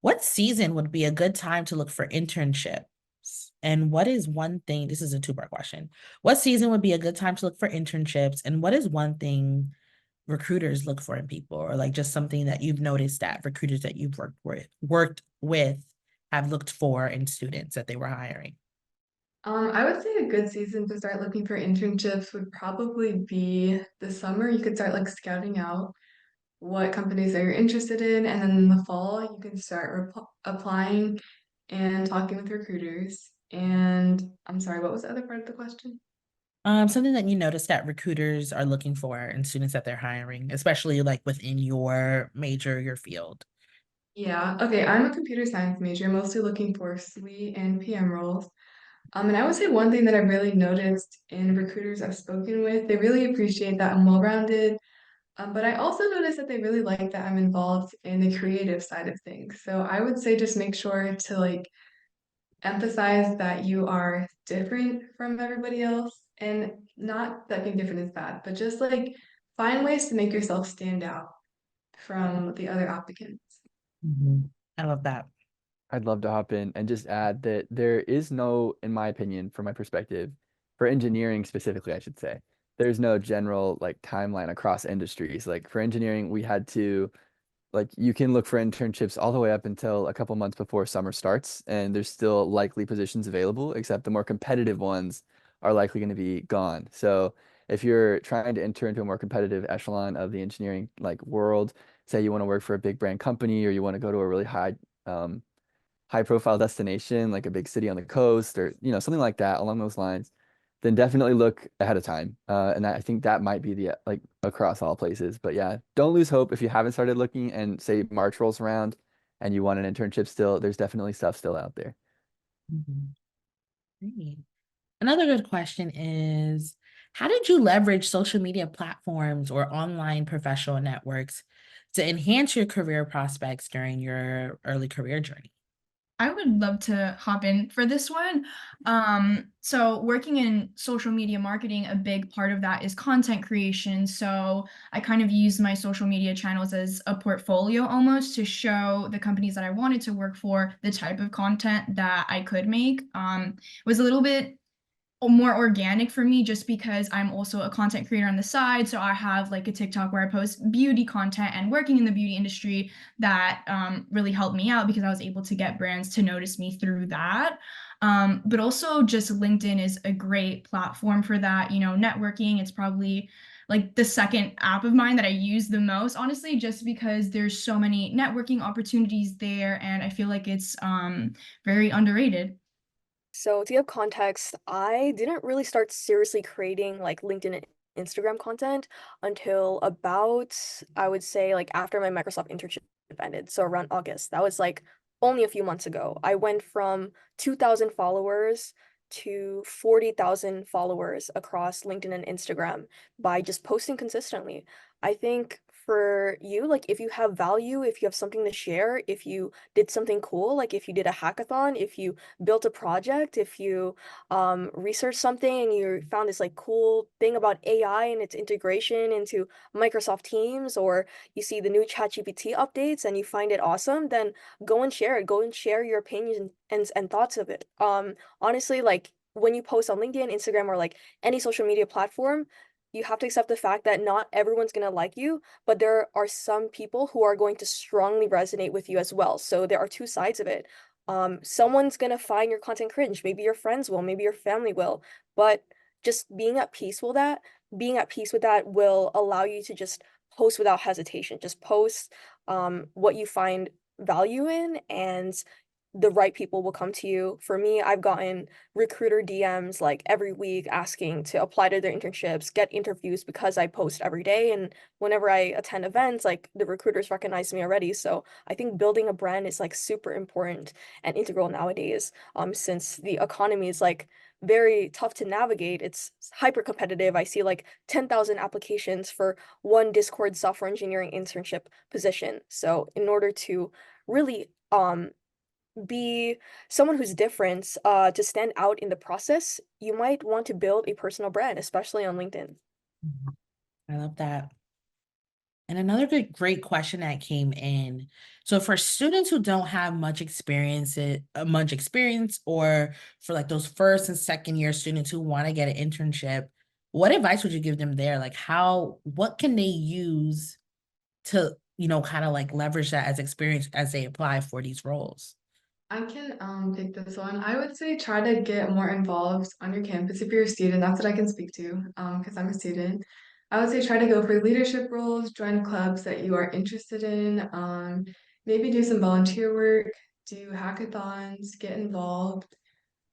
what season would be a good time to look for internships? And what is one thing, this is a two-part question. What season would be a good time to look for internships? And what is one thing recruiters look for in people or like just something that you've noticed that recruiters that you've worked with have looked for in students that they were hiring? I would say a good season to start looking for internships would probably be the summer. You could start like scouting out what companies that you're interested in, and then in the fall you can start applying and talking with recruiters. And I'm sorry, what was the other part of the question? Something that you notice that recruiters are looking for in students that they're hiring, especially like within your major, your field. Yeah, okay, I'm a computer science major, mostly looking for SLE and PM roles. And I would say one thing that I've really noticed in recruiters I've spoken with, they really appreciate that I'm well-rounded. But I also noticed that they really like that I'm involved in the creative side of things. So I would say just make sure to like emphasize that you are different from everybody else, and not that being different is bad, but just like find ways to make yourself stand out from the other applicants. Mhm. I love that. I'd love to hop in and just add that there is no, in my opinion, from my perspective, for engineering specifically, I should say, there's no general like timeline across industries. Like for engineering, we had to like you can look for internships all the way up until a couple months before summer starts, and there's still likely positions available, except the more competitive ones are likely going to be gone. So if you're trying to enter into a more competitive echelon of the engineering like world, say you want to work for a big brand company or you want to go to a really um, high profile destination, like a big city on the coast or, something like that along those lines, then definitely look ahead of time. And I think that might be the like across all places. But yeah, don't lose hope if you haven't started looking and say March rolls around and you want an internship still, there's definitely stuff still out there. Mhm. Great. Another good question is, how did you leverage social media platforms or online professional networks to enhance your career prospects during your early career journey? I would love to hop in for this one. So working in social media marketing, a big part of that is content creation. So I kind of use my social media channels as a portfolio almost to show the companies that I wanted to work for the type of content that I could make. It was a little bit more organic for me just because I'm also a content creator on the side. So I have like a TikTok where I post beauty content, and working in the beauty industry that really helped me out because I was able to get brands to notice me through that. But also just LinkedIn is a great platform for that, networking. It's probably like the second app of mine that I use the most, honestly, just because there's so many networking opportunities there, and I feel like it's very underrated. So to give context, I didn't really start seriously creating like LinkedIn and Instagram content until about, I would say, like after my Microsoft internship ended. So around August. That was like only a few months ago. I went from 2,000 followers to 40,000 followers across LinkedIn and Instagram by just posting consistently. I think for you, like if you have value, if you have something to share, if you did something cool, like if you did a hackathon, if you built a project, if you researched something and you found this like cool thing about AI and its integration into Microsoft Teams, or you see the new ChatGPT updates and you find it awesome, then go and share it. Go and share your opinions and thoughts of it. Honestly, like when you post on LinkedIn, Instagram, or like any social media platform, you have to accept the fact that not everyone's gonna like you, but there are some people who are going to strongly resonate with you as well. So there are two sides of it. Someone's gonna find your content cringe. Maybe your friends will, maybe your family will, but just being at peace with that will allow you to just post without hesitation. Just post what you find value in, and the right people will come to you. For me, I've gotten recruiter DMs like every week asking to apply to their internships, get interviews because I post every day. And whenever I attend events, like the recruiters recognize me already. So I think building a brand is like super important and integral nowadays. Since the economy is like very tough to navigate, it's hyper competitive. I see like 10,000 applications for one Discord software engineering internship position. So in order to really be someone who's different, to stand out in the process, you might want to build a personal brand, especially on LinkedIn. Mhm. I love that. And another great question that came in. So for students who don't have much experience, or for like those first and second year students who want to get an internship, what advice would you give them there? Like what can they use to, kind of like leverage that as experience as they apply for these roles? I can take this one. I would say try to get more involved on your campus if you're a student. That's what I can speak to because I'm a student. I would say try to go for leadership roles, join clubs that you are interested in, maybe do some volunteer work do hackathons, get involved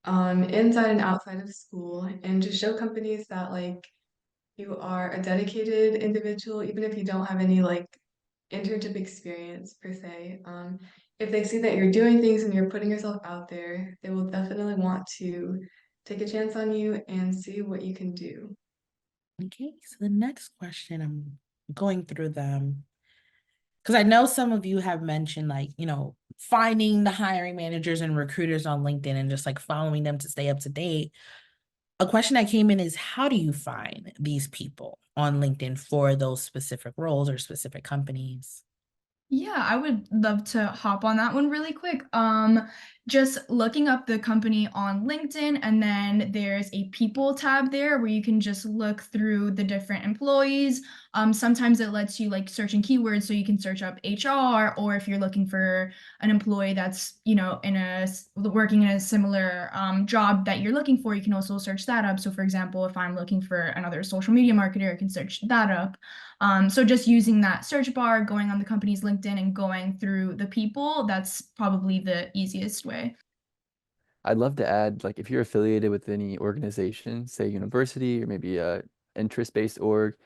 inside and outside of school, and just show companies that like you are a dedicated individual, even if you don't have any like internship experience per se. If they see that you're doing things and you're putting yourself out there, they will definitely want to take a chance on you and see what you can do. Okay, so the next question, I'm going through them because I know some of you have mentioned like, finding the hiring managers and recruiters on LinkedIn and just like following them to stay up to date. A question that came in is how do you find these people on LinkedIn for those specific roles or specific companies? Yeah, I would love to hop on that one really quick. Just looking up the company on LinkedIn, and then there's a people tab there where you can just look through the different employees. Sometimes it lets you like search in keywords, so you can search up HR, or if you're looking for an employee that's, working in a similar job that you're looking for, you can also search that up. So for example, if I'm looking for another social media marketer, I can search that up. So just using that search bar, going on the company's LinkedIn and going through the people, that's probably the easiest way. I'd love to add, like, if you're affiliated with any organization, say university or maybe a interest-based org,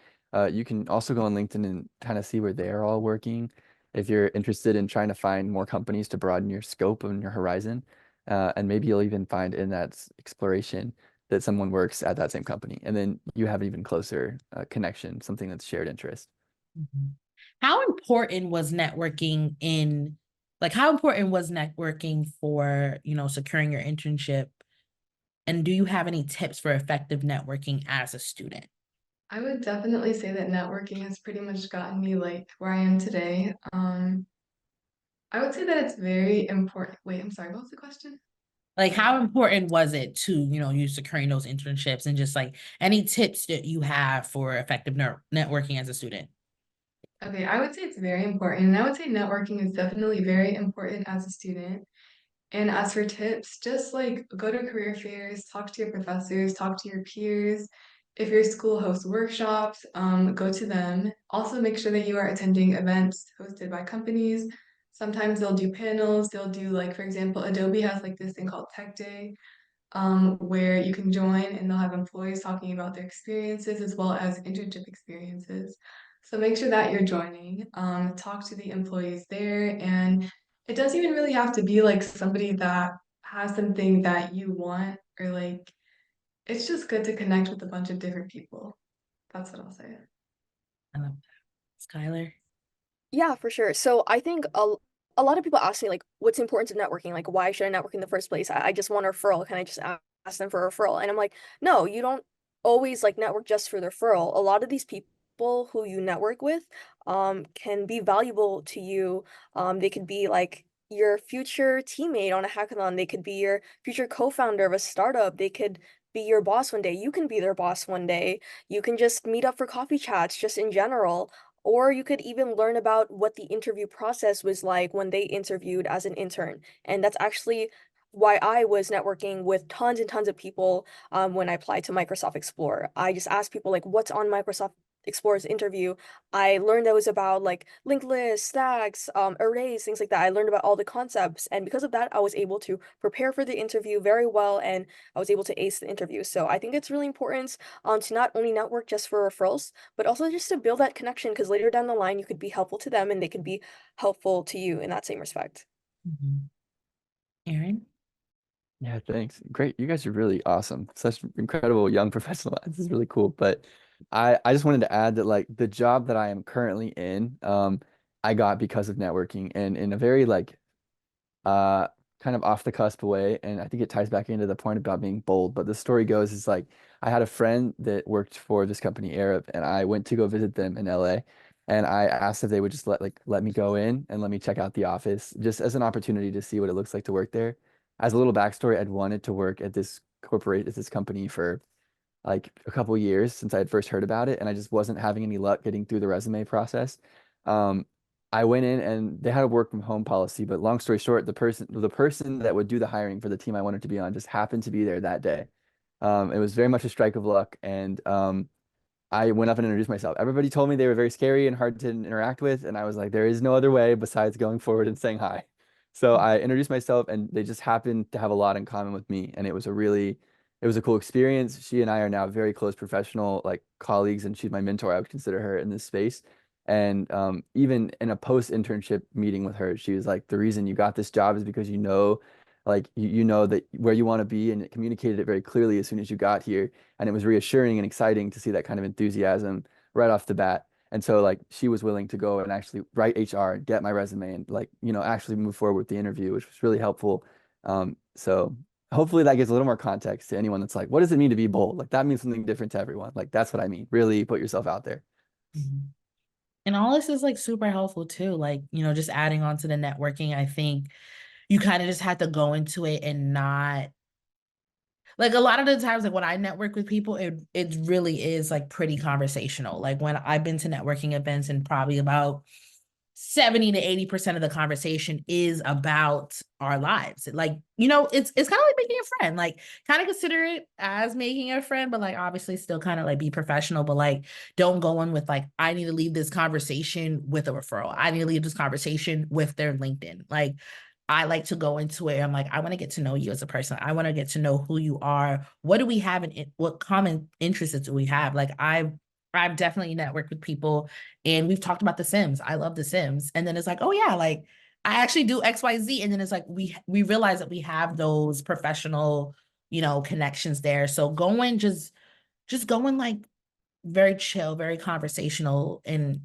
you can also go on LinkedIn and kind of see where they're all working. If you're interested in trying to find more companies to broaden your scope and your horizon, and maybe you'll even find in that exploration that someone works at that same company, and then you have an even closer connection, something that's shared interest. Mhm. How important was networking how important was networking for, securing your internship? And do you have any tips for effective networking as a student? I would definitely say that networking has pretty much gotten me like where I am today. I would say that it's very important. Wait, I'm sorry, what was the question? Like, how important was it to, you securing those internships and just like any tips that you have for effective networking as a student? Okay, I would say it's very important. And I would say networking is definitely very important as a student. And as for tips, just like go to career fairs, talk to your professors, talk to your peers. If your school hosts workshops, go to them. Also, make sure that you are attending events hosted by companies. Sometimes they'll do panels, they'll do like, for example, Adobe has like this thing called Tech Day, where you can join and they'll have employees talking about their experiences as well as internship experiences. So make sure that you're joining, talk to the employees there, and it doesn't even really have to be like somebody that has something that you want, or like it's just good to connect with a bunch of different people. That's what I'll say. I love that. Skylar? Yeah, for sure. So I think a lot of people ask me like, what's the importance of networking? Like, why should I network in the first place? I just want a referral. Can I just ask them for a referral? And I'm like, no, you don't always like network just for the referral. A lot of these people who you network with, can be valuable to you. They could be like your future teammate on a hackathon. They could be your future co-founder of a startup. They could be your boss one day. You can be their boss one day. You can just meet up for coffee chats, just in general. Or you could even learn about what the interview process was like when they interviewed as an intern. And that's actually why I was networking with tons and tons of people when I applied to Microsoft Explorer. I just asked people like, what's on Microsoft Explorer's interview? I learned that it was about like linked lists, stacks, arrays, things like that. I learned about all the concepts. And because of that, I was able to prepare for the interview very well and I was able to ace the interview. So I think it's really important to not only network just for referrals, but also just to build that connection because later down the line you could be helpful to them and they could be helpful to you in that same respect. Mhm. Aaron? Yeah, thanks. Great. You guys are really awesome. Such incredible young professional. This is really cool. But I just wanted to add that like the job that I am currently in, I got because of networking and in a very like uh kind of off the cusp way. And I think it ties back into the point about being bold. But the story goes is like I had a friend that worked for this company, Arab, and I went to go visit them in LA. And I asked if they would just let me go in and let me check out the office just as an opportunity to see what it looks like to work there. As a little backstory, I'd wanted to work at this company for like a couple years since I had first heard about it, and I just wasn't having any luck getting through the resume process. Um, I went in and they had a work from home policy, but long story short, the person that would do the hiring for the team I wanted to be on just happened to be there that day. It was very much a strike of luck, and I went up and introduced myself. Everybody told me they were very scary and hard to interact with, and I was like, there is no other way besides going forward and saying hi. So I introduced myself and they just happened to have a lot in common with me. And it was a cool experience. She and I are now very close professional like colleagues and she's my mentor. I would consider her in this space. And even in a post internship meeting with her, she was like, the reason you got this job is because you know, like you know that where you want to be and it communicated it very clearly as soon as you got here. And it was reassuring and exciting to see that kind of enthusiasm right off the bat. And so like she was willing to go and actually write HR, get my resume and like, you know, actually move forward with the interview, which was really helpful. So hopefully that gives a little more context to anyone that's like, what does it mean to be bold? Like that means something different to everyone. Like that's what I mean. Really put yourself out there. Mhm. And all this is like super helpful too. Like, just adding on to the networking, I think you kind of just have to go into it and not like a lot of the times, like when I network with people, it really is like pretty conversational. Like when I've been to networking events and probably about 70 to 80% of the conversation is about our lives. Like, it's kind of like making a friend, like kind of consider it as making a friend, but like obviously still kind of like be professional, but like don't go in with like, I need to leave this conversation with a referral. I need to leave this conversation with their LinkedIn. Like I like to go into it. I'm like, I want to get to know you as a person. I want to get to know who you are. What do we have in what common interests do we have? Like I've definitely networked with people and we've talked about The Sims. I love The Sims. And then it's like, oh yeah, like I actually do XYZ. And then it's like we realize that we have those professional, connections there. So going just going like very chill, very conversational and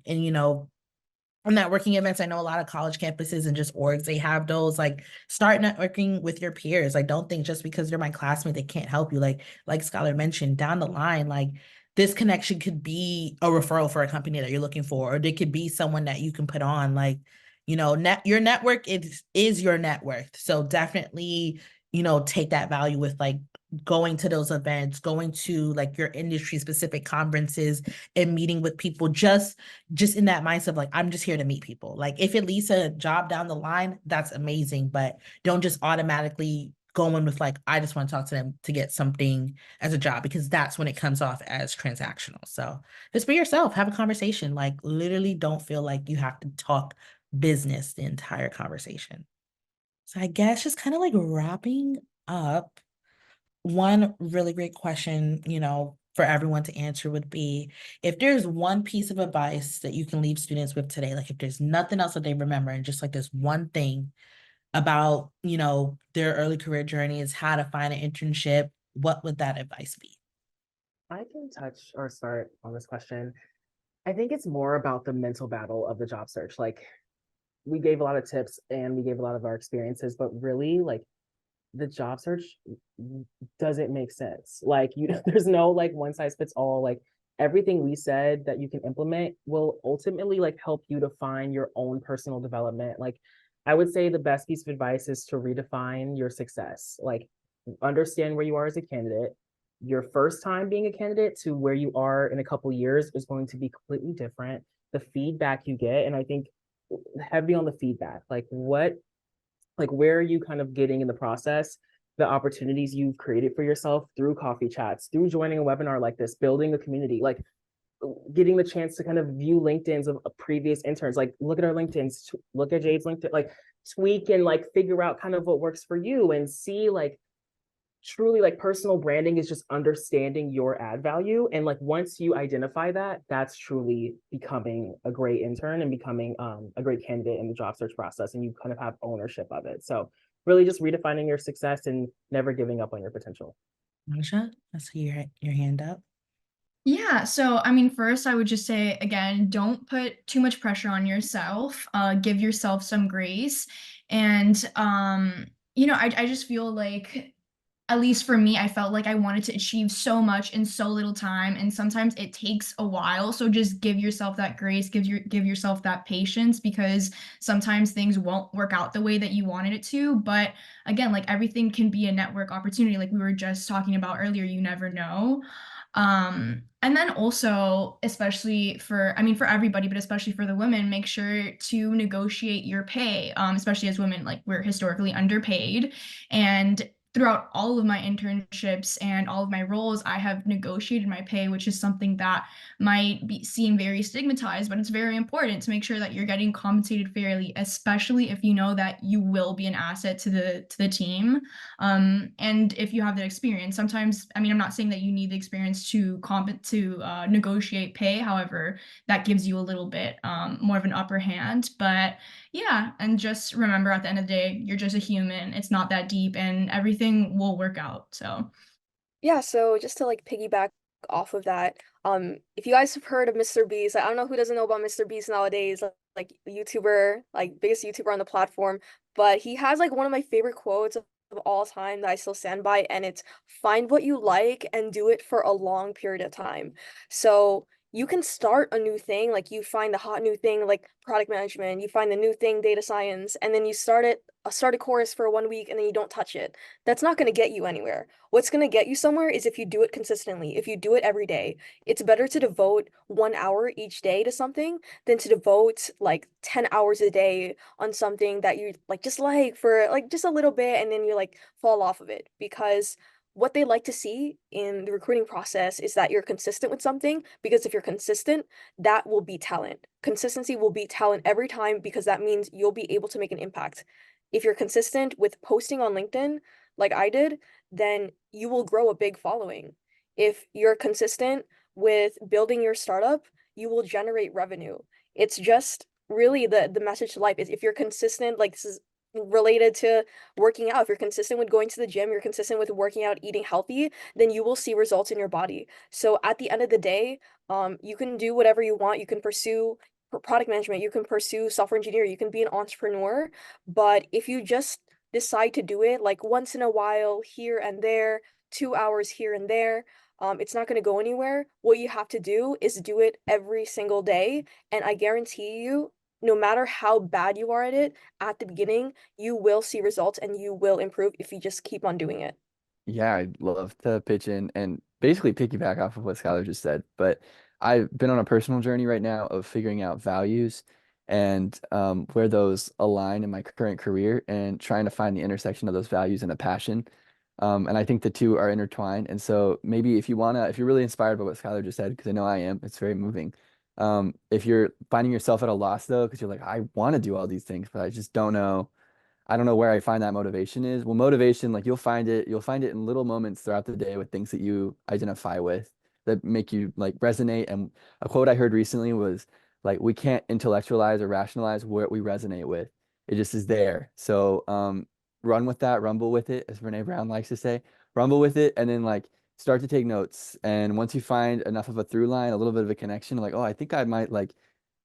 on networking events, I know a lot of college campuses and just orgs, they have those like start networking with your peers. Like don't think just because you're my classmate, they can't help you. Like Scholar mentioned, down the line, like this connection could be a referral for a company that you're looking for, or it could be someone that you can put on. Like, your network is your net worth. So definitely, take that value with like going to those events, going to like your industry specific conferences and meeting with people just in that mindset of like, I'm just here to meet people. Like if it leads to a job down the line, that's amazing, but don't just automatically go in with like, I just want to talk to them to get something as a job, because that's when it comes off as transactional. So just be yourself, have a conversation. Like literally don't feel like you have to talk business the entire conversation. So I guess just kind of like wrapping up, one really great question, for everyone to answer would be, if there's one piece of advice that you can leave students with today, like if there's nothing else that they remember and just like this one thing about, their early career journey is how to find an internship, what would that advice be? I can touch or start on this question. I think it's more about the mental battle of the job search. Like we gave a lot of tips and we gave a lot of our experiences, but really like the job search doesn't make sense. Like there's no like one size fits all. Like everything we said that you can implement will ultimately like help you to find your own personal development. Like I would say the best piece of advice is to redefine your success. Like understand where you are as a candidate. Your first time being a candidate to where you are in a couple years is going to be completely different. The feedback you get, and I think heavy on the feedback, like where are you kind of getting in the process the opportunities you've created for yourself through coffee chats, through joining a webinar like this, building a community, like getting the chance to kind of view LinkedIn's of previous interns, like look at our LinkedIn's, look at Jade's LinkedIn, like tweak and like figure out kind of what works for you and see like truly like personal branding is just understanding your ad value. And like once you identify that, that's truly becoming a great intern and becoming a great candidate in the job search process. And you kind of have ownership of it. So really just redefining your success and never giving up on your potential. Marsha, I see your hand up. Yeah, so I mean, first, I would just say again, don't put too much pressure on yourself. Give yourself some grace. And I just feel like, at least for me, I felt like I wanted to achieve so much in so little time, and sometimes it takes a while. So just give yourself that grace, give yourself that patience, because sometimes things won't work out the way that you wanted it to. But again, like everything can be a network opportunity, like we were just talking about earlier. You never know. And then also, especially for, I mean, for everybody, but especially for the women, make sure to negotiate your pay, especially as women, like we're historically underpaid. And throughout all of my internships and all of my roles, I have negotiated my pay, which is something that might seem very stigmatized, but it's very important to make sure that you're getting compensated fairly, especially if you know that you will be an asset to the team. And if you have the experience, sometimes, I mean, I'm not saying that you need the experience to negotiate pay. However, that gives you a little bit more of an upper hand. But yeah, and just remember at the end of the day, you're just a human. It's not that deep, and everything will work out. So Yeah, so just to like piggyback off of that, if you guys have heard of Mr. Beast, I don't know who doesn't know about Mr. Beast nowadays, like YouTuber, like biggest YouTuber on the platform, but he has like one of my favorite quotes of all time that I still stand by, and it's find what you like and do it for a long period of time. So you can start a new thing, like you find the hot new thing like product management, you find the new thing data science, and then you start a course for 1 week and then you don't touch it. That's not going to get you anywhere. What's going to get you somewhere is if you do it consistently, if you do it every day. It's better to devote 1 hour each day to something than to devote like 10 hours a day on something that you like for like just a little bit and then you like fall off of it. Because what they like to see in the recruiting process is that you're consistent with something, because if you're consistent, that will be talent. Consistency will be talent every time, because that means you'll be able to make an impact. If you're consistent with posting on LinkedIn, like I did, then you will grow a big following. If you're consistent with building your startup, you will generate revenue. It's just really the message to life is if you're consistent, like this is related to working out. If you're consistent with going to the gym, you're consistent with working out, eating healthy, then you will see results in your body. So at the end of the day, you can do whatever you want. You can pursue product management, you can pursue software engineer, you can be an entrepreneur, but if you just decide to do it like once in a while, here and there, 2 hours here and there, it's not going to go anywhere. What you have to do is do it every single day. And I guarantee you, no matter how bad you are at it at the beginning, you will see results and you will improve if you just keep on doing it. Yeah, I'd love to pitch in and basically piggyback off of what Skylar just said. But I've been on a personal journey right now of figuring out values and where those align in my current career and trying to find the intersection of those values and a passion. And I think the two are intertwined. And so maybe if you're really inspired by what Skylar just said, because I know I am, it's very moving. If you're finding yourself at a loss though, because you're like, I want to do all these things, but I just don't know. I don't know where I find that motivation is. Well, motivation, like you'll find it in little moments throughout the day with things that you identify with that make you like resonate. And a quote I heard recently was like, we can't intellectualize or rationalize what we resonate with. It just is there. So run with that, rumble with it, as Brene Brown likes to say, rumble with it, and then like start to take notes. And once you find enough of a through line, a little bit of a connection, like, oh, I think I might like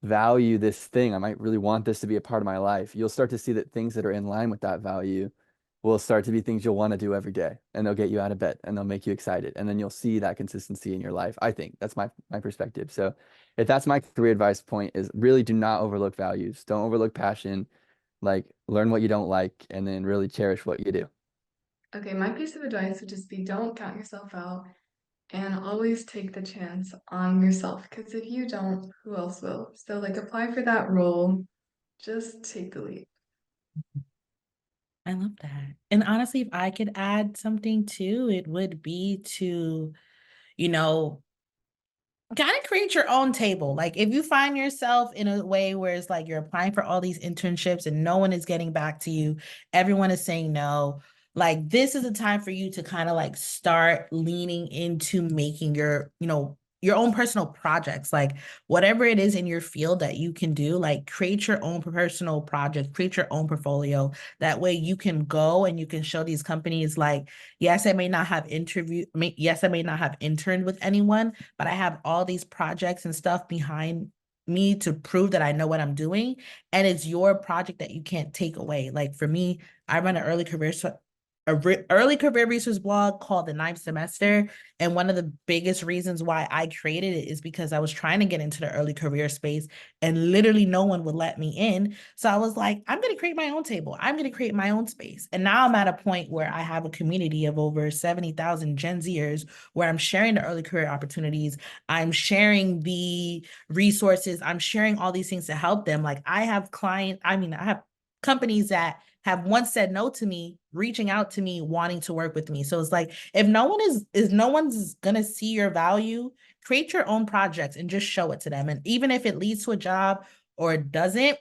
value this thing. I might really want this to be a part of my life. You'll start to see that things that are in line with that value will start to be things you'll want to do every day, and they'll get you out of bed and they'll make you excited. And then you'll see that consistency in your life. I think that's my perspective. So if that's my career advice point is really do not overlook values. Don't overlook passion. Like learn what you don't like and then really cherish what you do. Okay, my piece of advice would just be don't count yourself out and always take the chance on yourself, because if you don't, who else will? So, like, apply for that role, just take the leap. I love that. And honestly, if I could add something too, it would be to, you know, kind of create your own table. Like if you find yourself in a way where it's like you're applying for all these internships and no one is getting back to you, everyone is saying no. Like this is a time for you to kind of like start leaning into making your own personal projects, like whatever it is in your field that you can do, like create your own personal project, create your own portfolio. That way you can go and you can show these companies like, yes, yes, I may not have interned with anyone, but I have all these projects and stuff behind me to prove that I know what I'm doing. And it's your project that you can't take away. Like for me, I run an early career research blog called The Ninth Semester. And one of the biggest reasons why I created it is because I was trying to get into the early career space and literally no one would let me in. So I was like, I'm going to create my own table. I'm going to create my own space. And now I'm at a point where I have a community of over 70,000 Gen Zers where I'm sharing the early career opportunities. I'm sharing the resources. I'm sharing all these things to help them. Like I have companies that have once said no to me reaching out to me wanting to work with me. So it's like, if no one's gonna see your value, create your own projects and just show it to them. And even if it leads to a job or it doesn't,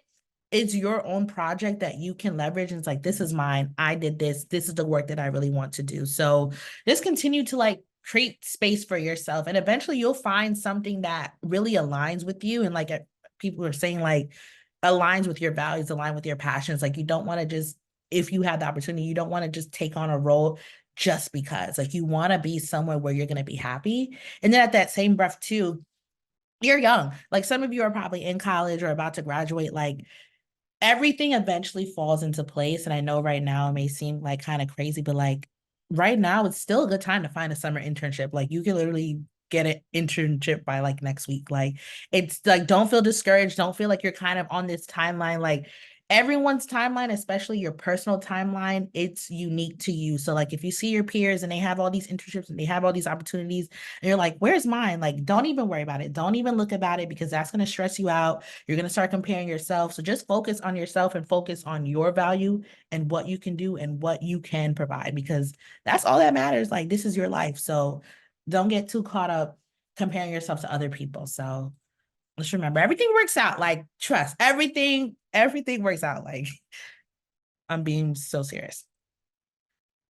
it's your own project that you can leverage. And it's like, this is mine. I did this. This is the work that I really want to do. So just continue to like create space for yourself. And eventually you'll find something that really aligns with you. And like people are saying, like, aligns with your values, align with your passions. Like, you don't want to just, if you have the opportunity, you don't want to just take on a role just because. Like, you want to be somewhere where you're going to be happy. And then at that same breath too, you're young. Like, some of you are probably in college or about to graduate. Like, everything eventually falls into place. And I know right now it may seem like kind of crazy, but like right now it's still a good time to find a summer internship. Like, you can literally get an internship by like next week. Like, it's like, don't feel discouraged. Don't feel like you're kind of on this timeline. Like, everyone's timeline, especially your personal timeline, it's unique to you. So like, if you see your peers and they have all these internships and they have all these opportunities and you're like, where's mine? Like, don't even worry about it. Don't even look about it, because that's going to stress you out. You're going to start comparing yourself. So just focus on yourself and focus on your value and what you can do and what you can provide, because that's all that matters. Like, this is your life. So don't get too caught up comparing yourself to other people. So let's remember, everything works out. Like, trust, everything works out. Like, I'm being so serious.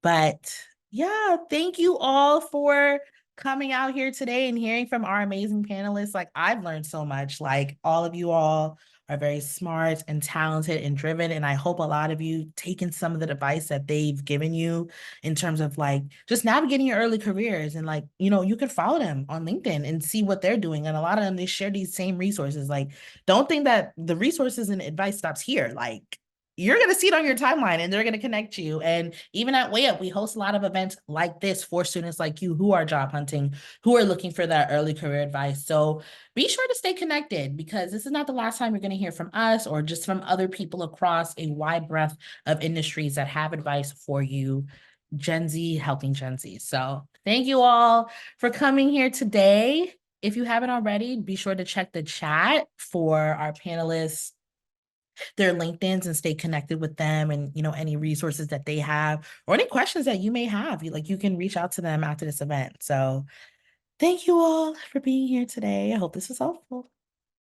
But yeah, thank you all for coming out here today and hearing from our amazing panelists. Like, I've learned so much. Like, all of you all are very smart and talented and driven. And I hope a lot of you taken some of the advice that they've given you in terms of like just navigating your early careers. And like, you can follow them on LinkedIn and see what they're doing. And a lot of them, they share these same resources. Like, don't think that the resources and advice stops here. Like, you're going to see it on your timeline and they're going to connect you. And even at Way Up, we host a lot of events like this for students like you who are job hunting, who are looking for that early career advice. So be sure to stay connected, because this is not the last time you're going to hear from us or just from other people across a wide breadth of industries that have advice for you. Gen Z helping Gen Z. So thank you all for coming here today. If you haven't already, be sure to check the chat for our panelists, their LinkedIns, and stay connected with them, and any resources that they have or any questions that you may have. You can reach out to them after this event. So thank you all for being here today. I hope this was helpful.